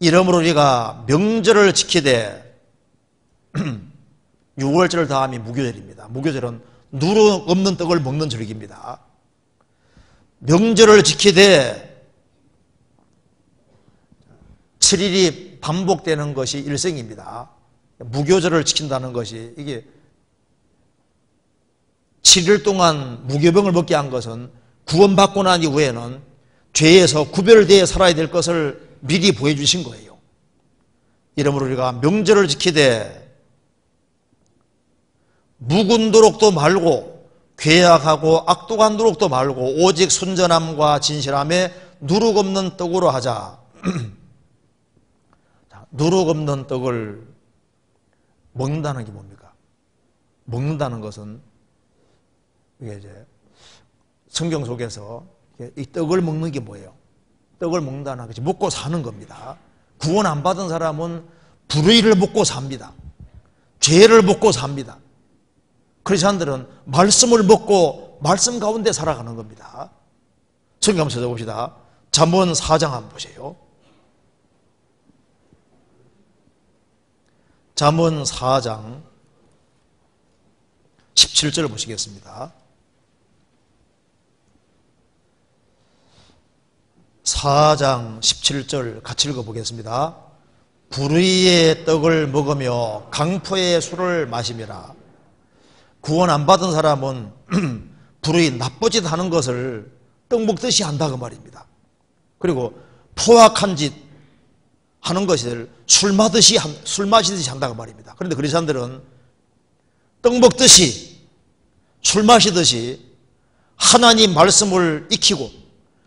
이러므로 우리가 명절을 지키되 6월절 다음이 무교절입니다. 무교절은 누룩 없는 떡을 먹는 절기입니다. 명절을 지키되 7일이 반복되는 것이 일생입니다. 무교절을 지킨다는 것이 이게 7일 동안 무교병을 먹게 한 것은 구원받고 난 이후에는 죄에서 구별되어 살아야 될 것을 미리 보여주신 거예요. 이러므로 우리가 명절을 지키되 묵은 누룩도 말고 괴악하고 악독한 누룩도 말고 오직 순전함과 진실함에 누룩 없는 떡으로 하자. 누룩 없는 떡을 먹는다는 게 뭡니까? 먹는다는 것은 이게 이제 성경 속에서 이 떡을 먹는 게 뭐예요? 떡을 먹는다는 것이 먹고 사는 겁니다. 구원 안 받은 사람은 불의를 먹고 삽니다. 죄를 먹고 삽니다. 크리스찬들은 말씀을 먹고 말씀 가운데 살아가는 겁니다. 성경 한번 찾아봅시다. 잠언 4장 한번 보세요. 잠언 4장 17절을 보시겠습니다. 4장 17절 같이 읽어보겠습니다. 불의의 떡을 먹으며 강포의 술을 마심이라. 구원 안 받은 사람은 불의 나쁜 짓 하는 것을 떡 먹듯이 한다 그 말입니다. 그리고 포악한 짓 하는 것을 술 마시듯이 한다고 말입니다. 그런데 그리스도인들은 떡 먹듯이 술 마시듯이 하나님 말씀을 익히고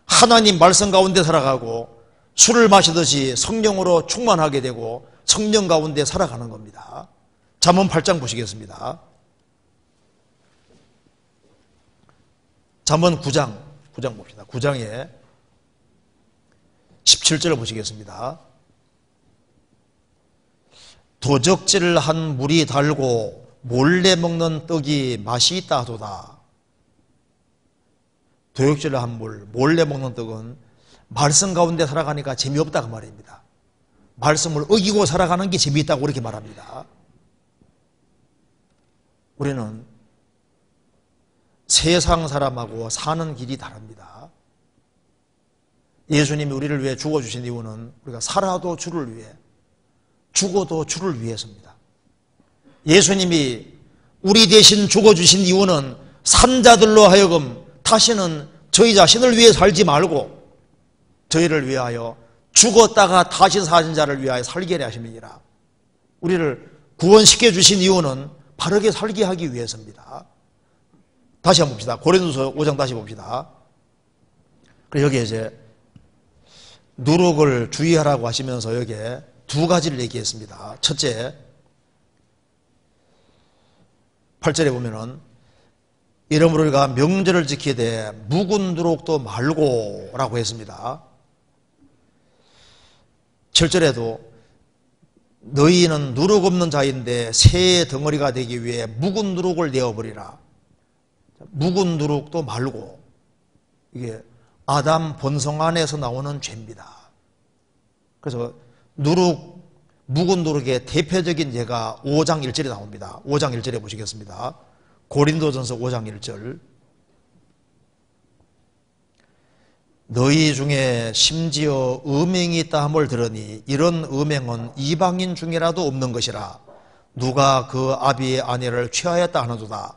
하나님 말씀 가운데 살아가고 술을 마시듯이 성령으로 충만하게 되고 성령 가운데 살아가는 겁니다. 잠언 8장 보시겠습니다. 잠언 9장 봅시다. 9장에 17절을 보시겠습니다. 도적질을 한 물이 달고 몰래 먹는 떡이 맛이 있다 하도다. 도적질을 한 물, 몰래 먹는 떡은 말씀 가운데 살아가니까 재미없다 그 말입니다. 말씀을 어기고 살아가는 게 재미있다고 그렇게 말합니다. 우리는 세상 사람하고 사는 길이 다릅니다. 예수님이 우리를 위해 죽어주신 이유는 우리가 살아도 주를 위해, 죽어도 주를 위해서입니다. 예수님이 우리 대신 죽어주신 이유는 산자들로 하여금 다시는 저희 자신을 위해 살지 말고 저희를 위하여 죽었다가 다시 사신 자를 위하여 살게 하려 하심이니라. 우리를 구원시켜 주신 이유는 바르게 살게 하기 위해서입니다. 다시 한번 봅시다. 고린도서 5장 다시 봅시다. 그래서 여기에 이제 누룩을 주의하라고 하시면서 여기에 두 가지를 얘기했습니다. 첫째, 8절에 보면은 이러므로 우리가 명절을 지키되 묵은 누룩도 말고 라고 했습니다. 7절에도 너희는 누룩 없는 자인데 새의 덩어리가 되기 위해 묵은 누룩을 내어버리라. 묵은 누룩도 말고, 이게 아담 본성 안에서 나오는 죄입니다. 그래서 묵은 누룩의 대표적인 예가 5장 1절에 나옵니다. 5장 1절에 보시겠습니다. 고린도전서 5장 1절. 너희 중에 심지어 음행이 있다 함을 들으니 이런 음행은 이방인 중에라도 없는 것이라. 누가 그 아비의 아내를 취하였다 하는도다.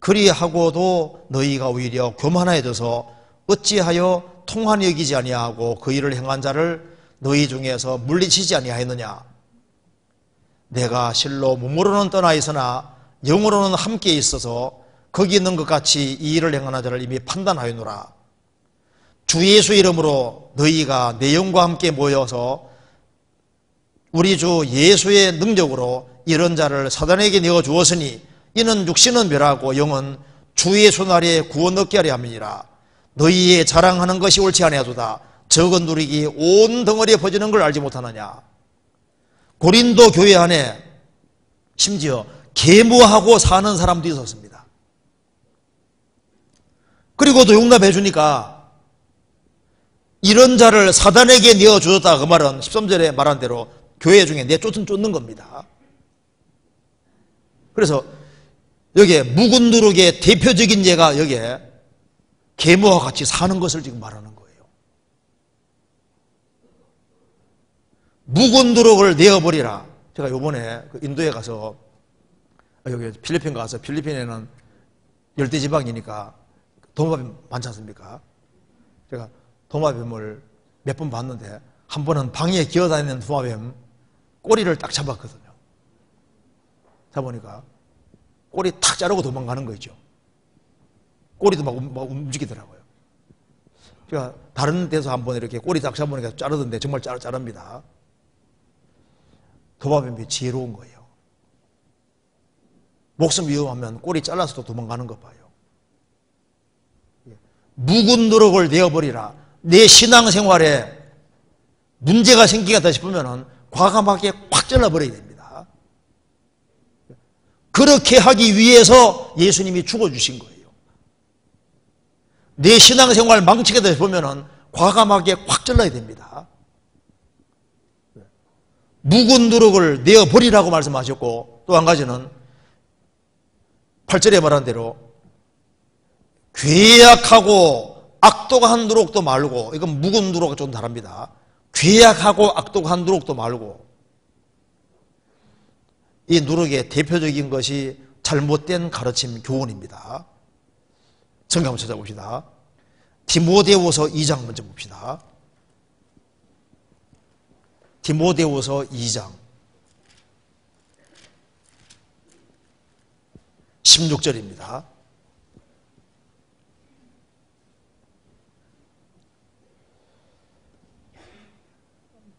그리하고도 너희가 오히려 교만해져서 어찌하여 통한히 여기지 아니하고 그 일을 행한 자를 너희 중에서 물리치지 아니하였느냐. 내가 실로 몸으로는 떠나 있으나 영으로는 함께 있어서 거기 있는 것 같이 이 일을 행하는 자를 이미 판단하였노라. 주 예수 이름으로 너희가 내 영과 함께 모여서 우리 주 예수의 능력으로 이런 자를 사단에게 내어주었으니 이는 육신은 멸하고 영은 주 예수 날에 구원 얻게 하려 함이니라. 너희의 자랑하는 것이 옳지 아니하도다. 적은 누룩이 온 덩어리에 퍼지는 걸 알지 못하느냐. 고린도 교회 안에 심지어 계무하고 사는 사람도 있었습니다. 그리고도 용납해 주니까 이런 자를 사단에게 내어주었다. 그 말은 13절에 말한 대로 교회 중에 쫓는 겁니다. 그래서 여기에 묵은 누룩의 대표적인 예가 여기에 계무와 같이 사는 것을 지금 말하는 거예요. 묵은 누룩을 내어버리라. 제가 요번에 인도에 가서, 여기 필리핀 가서, 필리핀에는 열대지방이니까 도마뱀 많지 않습니까? 제가 도마뱀을 몇 번 봤는데 한 번은 방에 기어다니는 도마뱀 꼬리를 딱 잡았거든요. 잡으니까 꼬리 탁 자르고 도망가는 거죠. 꼬리도 막 움직이더라고요. 제가 다른 데서 한번 이렇게 꼬리 딱 잡으니까 자르던데 정말 자릅니다. 도마뱀이 지혜로운 거예요. 목숨 위험하면 꼬리 잘라서도 도망가는 것 봐요. 묵은 누룩을 내어버리라. 내 신앙생활에 문제가 생기겠다 싶으면 과감하게 꽉 잘라버려야 됩니다. 그렇게 하기 위해서 예수님이 죽어주신 거예요. 내 신앙생활 망치겠다 싶으면 과감하게 꽉 잘라야 됩니다. 묵은 누룩을 내어버리라고 말씀하셨고, 또 한 가지는 8절에 말한 대로 괴약하고 악독한 누룩도 말고, 이건 묵은 누룩과 좀 다릅니다. 괴약하고 악독한 누룩도 말고, 이 누룩의 대표적인 것이 잘못된 가르침, 교훈입니다. 성경 한번 찾아봅시다. 디모데후서 2장 먼저 봅시다. 디모데후서 2장 16절입니다.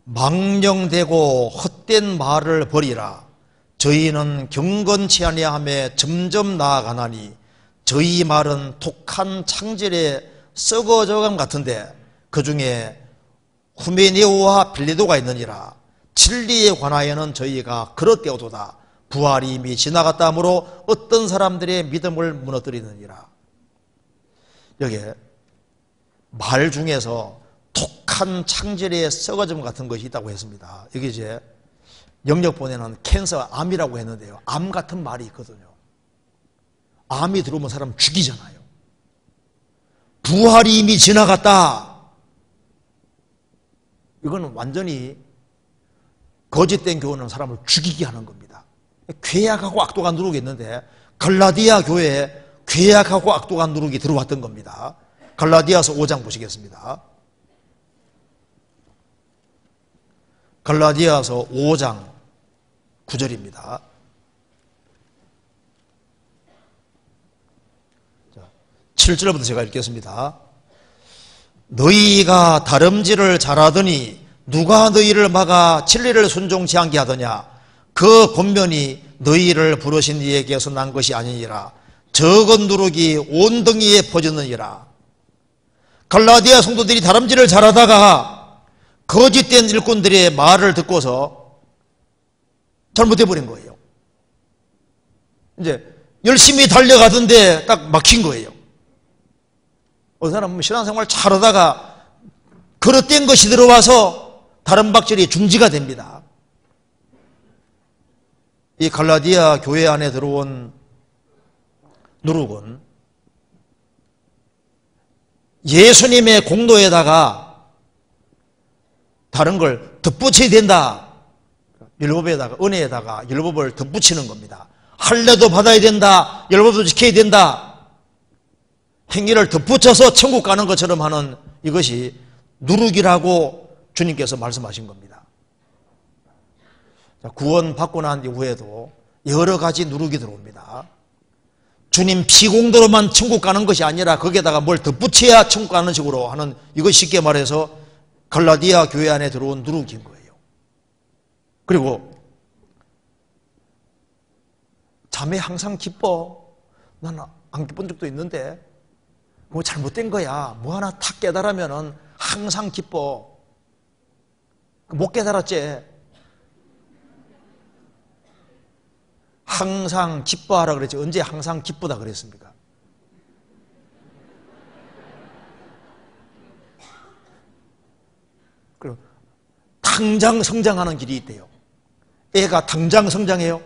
망령되고 헛된 말을 버리라. 저희는 경건치 아니하며 점점 나아가나니 저희 말은 독한 창질의 썩어져감 같은데 그 중에 후메네오와 빌레도가 있느니라. 진리에 관하여는 저희가 그릇되어도다. 부활이 이미 지나갔다 하므로 어떤 사람들의 믿음을 무너뜨리느니라. 여기에 말 중에서 독한 창질의 썩어짐 같은 것이 있다고 했습니다. 여기 이제 영역본에는 캔서, 암이라고 했는데요. 암 같은 말이 있거든요. 암이 들어오면 사람 죽이잖아요. 부활이 이미 지나갔다. 이거는 완전히 거짓된 교훈은 사람을 죽이게 하는 겁니다. 괴악하고 악독한 누룩이 있는데 갈라디아 교회에 괴악하고 악독한 누룩이 들어왔던 겁니다. 갈라디아서 5장 보시겠습니다. 갈라디아서 5장 9절입니다. 7절부터 제가 읽겠습니다. 너희가 다름질을 잘하더니 누가 너희를 막아 진리를 순종치 않게 하더냐. 그 권면이 너희를 부르신 이에게서 난 것이 아니니라. 적은 누룩이 온 등이에 퍼졌느니라. 갈라디아 성도들이 다름질을 잘하다가 거짓된 일꾼들의 말을 듣고서 잘못해 버린 거예요. 이제 열심히 달려가던데 딱 막힌 거예요. 어떤 사람은 신앙생활 잘하다가 그릇된 것이 들어와서 다른 박질이 중지가 됩니다. 이 갈라디아 교회 안에 들어온 누룩은 예수님의 공로에다가 다른 걸 덧붙여야 된다. 율법에다가, 은혜에다가 율법을 덧붙이는 겁니다. 할례도 받아야 된다. 율법도 지켜야 된다. 행위를 덧붙여서 천국 가는 것처럼 하는 이것이 누룩이라고 주님께서 말씀하신 겁니다. 구원 받고 난 이후에도 여러 가지 누룩이 들어옵니다. 주님 피공도로만 천국 가는 것이 아니라 거기에다가 뭘 덧붙여야 천국 가는 식으로 하는, 이것 쉽게 말해서 갈라디아 교회 안에 들어온 누룩인 거예요. 그리고 자매 항상 기뻐. 나는 안 기쁜 적도 있는데 뭐 잘못된 거야. 뭐 하나 탁 깨달으면은 항상 기뻐. 못 깨달았지. 항상 기뻐하라 그랬지. 언제 항상 기쁘다 그랬습니까? 그리고 당장 성장하는 길이 있대요. 애가 당장 성장해요?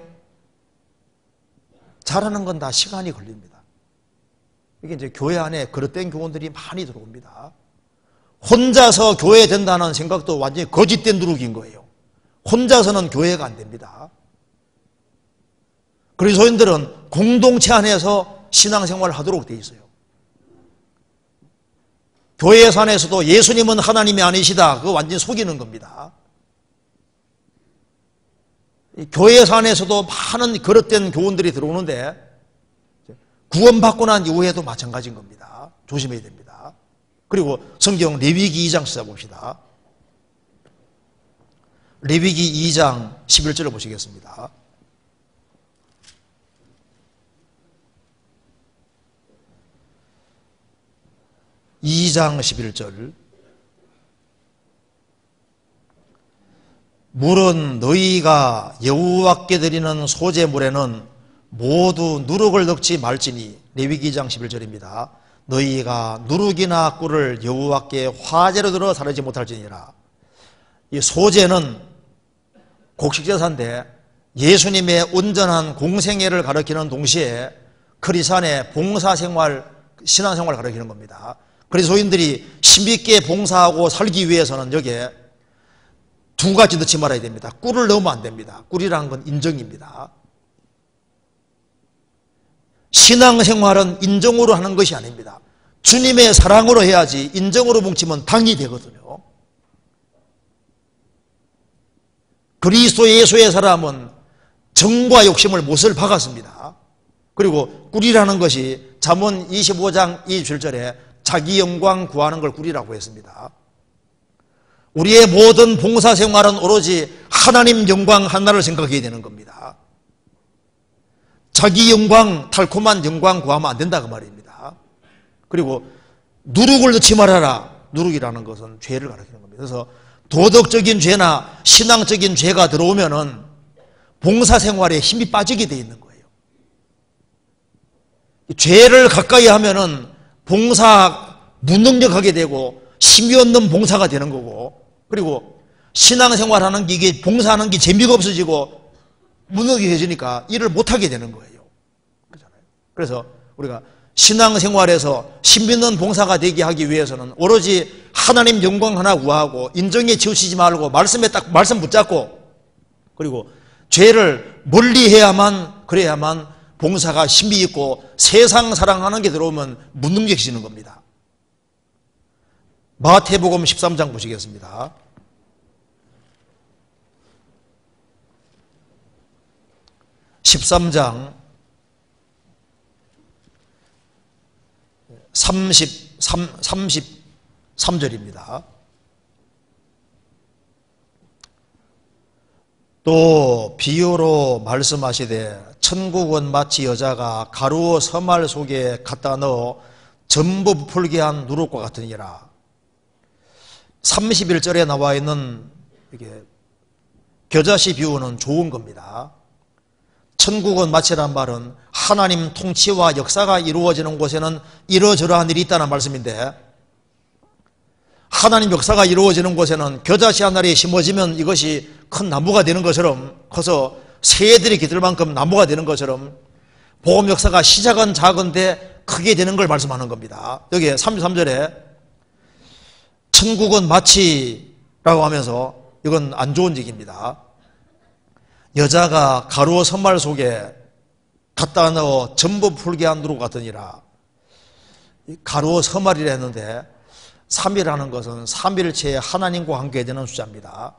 자라는 건 다 시간이 걸립니다. 이게 이제 교회 안에 그릇된 교원들이 많이 들어옵니다. 혼자서 교회 된다는 생각도 완전히 거짓된 누룩인 거예요. 혼자서는 교회가 안 됩니다. 그리스도인들은 공동체 안에서 신앙생활을 하도록 되어 있어요. 교회 안에서도 예수님은 하나님이 아니시다. 그거 완전히 속이는 겁니다. 교회 안에서도 많은 그릇된 교훈들이 들어오는데 구원받고 난 이후에도 마찬가지인 겁니다. 조심해야 됩니다. 그리고 성경 레위기 2장 찾아봅시다. 레위기 2장 11절을 보시겠습니다. (2장 11절) 물은 너희가 여호와께 드리는 소제물에는 모두 누룩을 넣지 말지니. 레위기 2장 11절입니다. 너희가 누룩이나 꿀을 여호와께 화제로 들어 사르지 못할지니라. 이 소제는 곡식제사인데 예수님의 온전한 공생애를 가리키는 동시에 크리스찬의 봉사생활, 신앙생활을 가리키는 겁니다. 그리스도인들이 힘있게 봉사하고 살기 위해서는 여기에 두 가지 넣지 말아야 됩니다. 꿀을 넣으면 안 됩니다. 꿀이라는 건 인정입니다. 신앙생활은 인정으로 하는 것이 아닙니다. 주님의 사랑으로 해야지 인정으로 뭉치면 당이 되거든요. 그리스도 예수의 사람은 정과 욕심을 못을 박았습니다. 그리고 꿀이라는 것이 잠언 25장 27절에 자기 영광 구하는 걸 꿀이라고 했습니다. 우리의 모든 봉사생활은 오로지 하나님 영광 하나를 생각해야 되는 겁니다. 자기 영광, 달콤한 영광 구하면 안 된다 그 말입니다. 그리고 누룩을 넣지 말아라. 누룩이라는 것은 죄를 가리키는 겁니다. 그래서 도덕적인 죄나 신앙적인 죄가 들어오면은 봉사생활에 힘이 빠지게 돼 있는 거예요. 죄를 가까이 하면은 봉사 무능력하게 되고 힘이 없는 봉사가 되는 거고, 그리고 신앙생활하는 게, 이게 봉사하는 게 재미가 없어지고 무능해지니까 일을 못하게 되는 거예요. 그렇잖아요. 그래서 우리가 신앙생활에서 힘있는 봉사가 되게 하기 위해서는 오로지 하나님 영광 하나 구하고 인정에 치우치지 말고 말씀에 딱 말씀 붙잡고, 그리고 죄를 멀리해야만, 그래야만 봉사가 힘이 있고 세상 사랑하는 게 들어오면 무능력해지는 겁니다. 마태복음 13장 보시겠습니다. (13장) 33절입니다. 또 비유로 말씀하시되 천국은 마치 여자가 가루 서말 속에 갖다 넣어 전부 부풀게 한 누룩과 같으니라. 31절에 나와 있는 이게 겨자씨 비유는 좋은 겁니다. 천국은 마치란 말은 하나님 통치와 역사가 이루어지는 곳에는 이러저러한 일이 있다는 말씀인데, 하나님 역사가 이루어지는 곳에는 겨자씨 한 알이 심어지면 이것이 큰 나무가 되는 것처럼, 커서 새들이 깃들 만큼 나무가 되는 것처럼 복음 역사가 시작은 작은데 크게 되는 걸 말씀하는 겁니다. 여기 33절에 천국은 마치라고 하면서, 이건 안 좋은 얘기입니다. 여자가 가루 선말 속에 갖다 넣어 전부 풀게 한 누룩 같으니라. 가루 선말이라 했는데 3이라는 것은 삼일체에 하나님과 함께 되는 숫자입니다.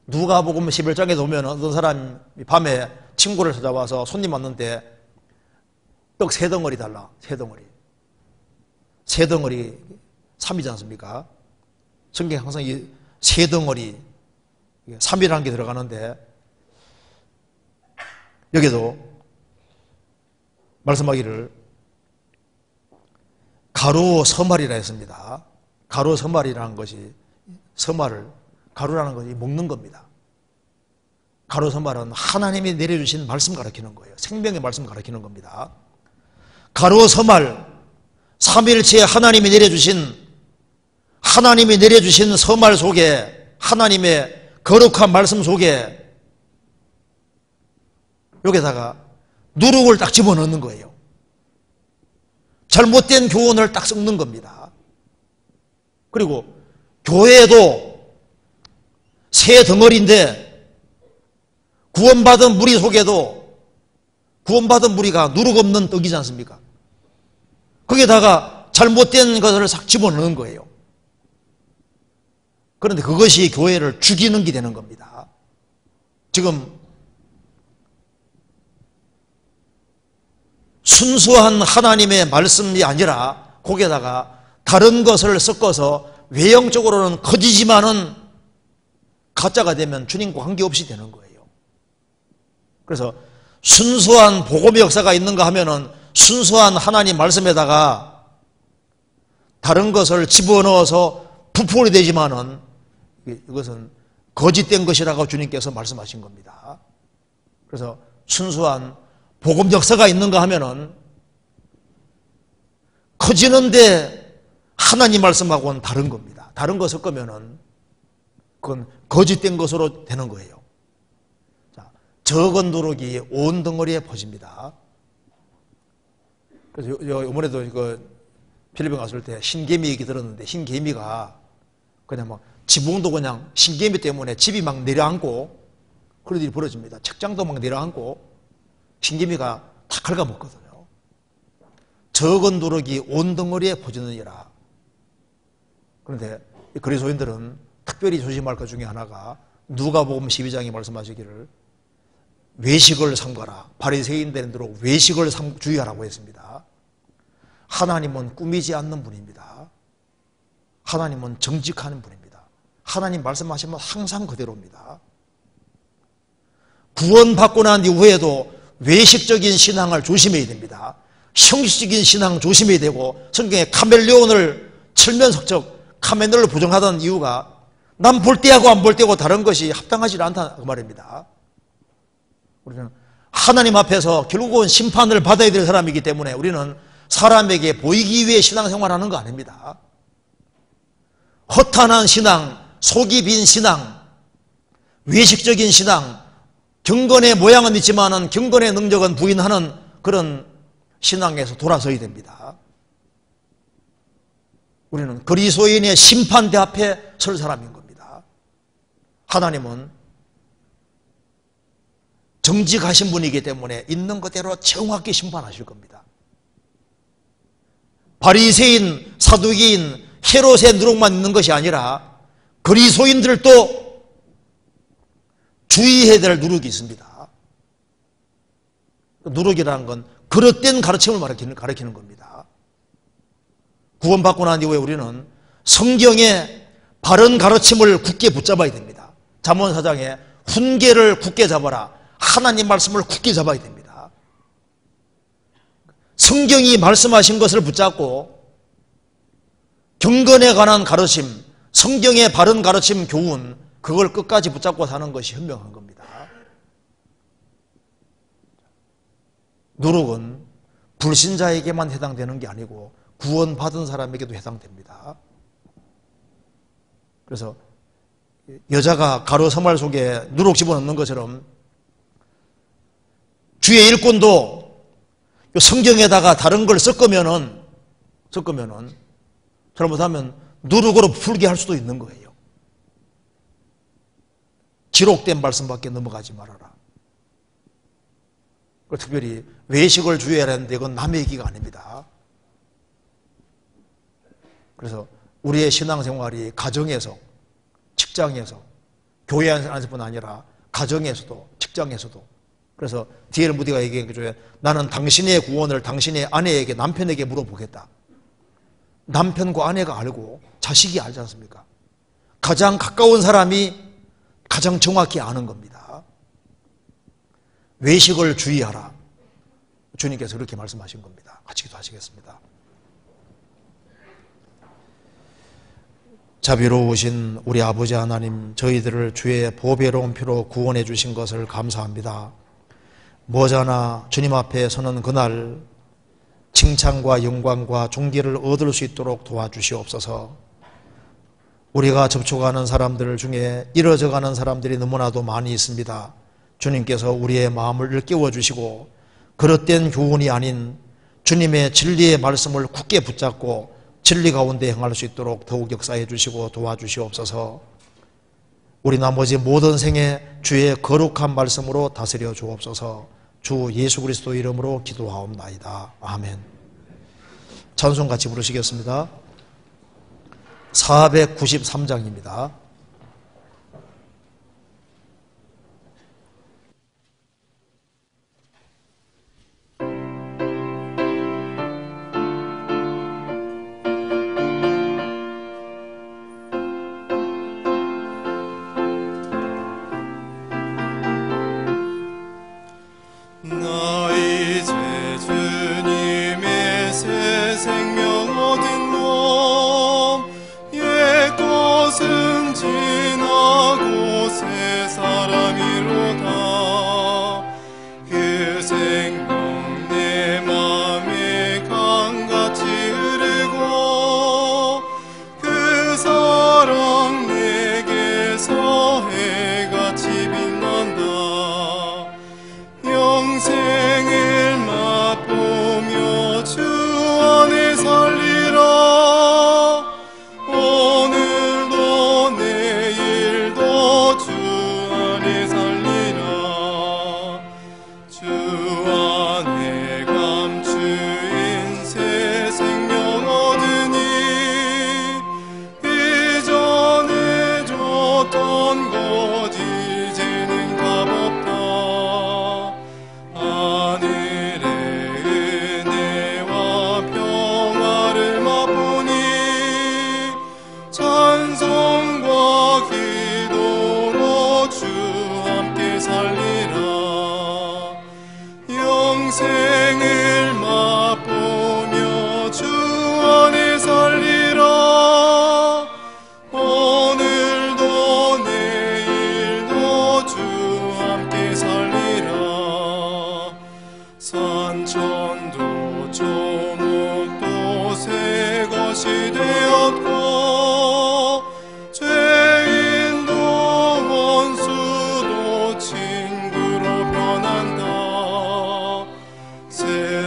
누가복음 11장에 보면 어떤 사람이 밤에 친구를 찾아와서 손님 왔는데 떡 3덩어리 달라. 3덩어리. 3덩어리 3이지 않습니까? 성경에 항상 이 3덩어리 3이라는 게 들어가는데, 여기도 말씀하기를 가루 서말이라 했습니다. 가루 서말이라는 것이, 서말을, 가루라는 것이 먹는 겁니다. 가루 서말은 하나님이 내려주신 말씀 가르치는 거예요. 생명의 말씀 가르치는 겁니다. 가루 서말, 삼일체에 하나님이 내려주신 서말 속에, 하나님의 거룩한 말씀 속에 여기다가 누룩을 딱 집어넣는 거예요. 잘못된 교훈을 딱 섞는 겁니다. 그리고 교회도 새 덩어리인데 구원받은 무리 속에도 구원받은 무리가 누룩 없는 떡이지 않습니까? 거기다가 잘못된 것을 싹 집어넣는 거예요. 그런데 그것이 교회를 죽이는 게 되는 겁니다. 지금 순수한 하나님의 말씀이 아니라 거기에다가 다른 것을 섞어서 외형적으로는 커지지만은 가짜가 되면 주님과 관계없이 되는 거예요. 그래서 순수한 복음의 역사가 있는가 하면은 순수한 하나님 말씀에다가 다른 것을 집어넣어서 부풀이 되지만은 이것은 거짓된 것이라고 주님께서 말씀하신 겁니다. 그래서 순수한 복음 역사가 있는가 하면은 커지는데 하나님 말씀하고는 다른 겁니다. 다른 거 섞으면은 그건 거짓된 것으로 되는 거예요. 자, 적은 누룩이 온 덩어리에 퍼집니다. 그래서 이번에도 필리핀 갔을 때 신개미 얘기 들었는데, 신개미가 그냥 막 지붕도 그냥 신개미 때문에 집이 막 내려앉고 그런 일이 벌어집니다. 책장도 막 내려앉고 신개미가 다 갉아먹거든요. 적은 누룩이 온 덩어리에 퍼지느니라. 그런데 그리스도인들은 특별히 조심할 것 중에 하나가 누가복음 12장에 말씀하시기를 외식을 삼가라. 바리새인들은 외식을 주의하라고 했습니다. 하나님은 꾸미지 않는 분입니다. 하나님은 정직한 분입니다. 하나님 말씀하시면 항상 그대로입니다. 구원받고 난 이후에도 외식적인 신앙을 조심해야 됩니다. 형식적인 신앙 조심해야 되고, 성경에 카멜레온을 철면석적 카멜레온을 부정하던 이유가 난 볼 때하고 안 볼 때하고 다른 것이 합당하지 않다 그 말입니다. 우리는 하나님 앞에서 결국은 심판을 받아야 될 사람이기 때문에 우리는 사람에게 보이기 위해 신앙생활하는 거 아닙니다. 허탄한 신앙, 속이 빈 신앙, 외식적인 신앙, 경건의 모양은 있지만은 경건의 능력은 부인하는 그런 신앙에서 돌아서야 됩니다. 우리는 그리스도인의 심판대 앞에 설 사람인 겁니다. 하나님은 정직하신 분이기 때문에 있는 그대로 정확히 심판하실 겁니다. 바리새인, 사두개인, 헤롯의 누룩만 있는 것이 아니라 그리스도인들도 주의해야 될 누룩이 있습니다. 누룩이라는 건 그릇된 가르침을 가리키는 겁니다. 구원받고 난 이후에 우리는 성경의 바른 가르침을 굳게 붙잡아야 됩니다. 잠언 4장에 훈계를 굳게 잡아라. 하나님 말씀을 굳게 잡아야 됩니다. 성경이 말씀하신 것을 붙잡고 경건에 관한 가르침, 성경의 바른 가르침, 교훈, 그걸 끝까지 붙잡고 사는 것이 현명한 겁니다. 누룩은 불신자에게만 해당되는 게 아니고 구원받은 사람에게도 해당됩니다. 그래서 여자가 가루 서말 속에 누룩 집어넣는 것처럼 주의 일꾼도 성경에다가 다른 걸 섞으면은 잘못하면 누룩으로 풀게 할 수도 있는 거예요. 기록된 말씀밖에 넘어가지 말아라. 특별히 외식을 주의해야 하는데 이건 남의 얘기가 아닙니다. 그래서 우리의 신앙생활이 가정에서, 직장에서, 교회 안에서뿐 아니라 가정에서도, 직장에서도. 그래서 D.L. 무디가 얘기한 거죠. 나는 당신의 구원을 당신의 아내에게, 남편에게 물어보겠다. 남편과 아내가 알고 자식이 알지 않습니까? 가장 가까운 사람이 가장 정확히 아는 겁니다. 외식을 주의하라. 주님께서 그렇게 말씀하신 겁니다. 같이 기도하시겠습니다. 자비로우신 우리 아버지 하나님, 저희들을 주의 보배로운 피로 구원해 주신 것을 감사합니다. 머지않아 주님 앞에 서는 그날 칭찬과 영광과 존귀를 얻을 수 있도록 도와주시옵소서. 우리가 접촉하는 사람들 중에 이뤄져가는 사람들이 너무나도 많이 있습니다. 주님께서 우리의 마음을 일깨워 주시고 그릇된 교훈이 아닌 주님의 진리의 말씀을 굳게 붙잡고 진리 가운데 행할 수 있도록 더욱 역사해 주시고 도와주시옵소서. 우리 나머지 모든 생에 주의 거룩한 말씀으로 다스려 주옵소서. 주 예수 그리스도 이름으로 기도하옵나이다. 아멘. 찬송 같이 부르시겠습니다. 493장입니다.
생명 얻은 몸 옛 것은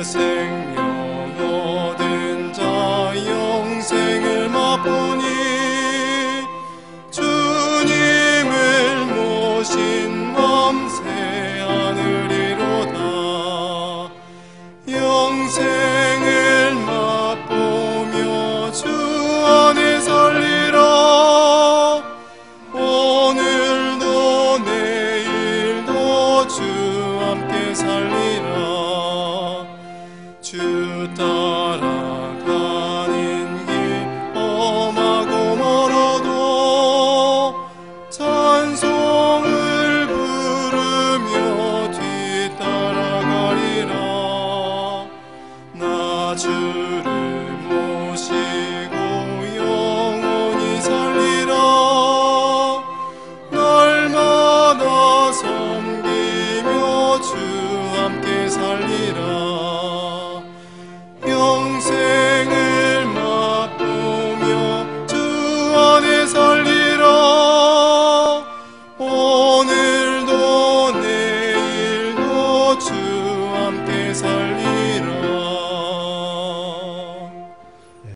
생명 얻은 자 영생을 맛보니 주님을 모신 맘새 하늘이로다. 영생을 맛보며 주 안에 살리라. 오늘도 내일도 주 함께 살리라. 주 따라가는 길 험하고 멀어도 찬송을 부르며 뒤따라가리라. 나 주를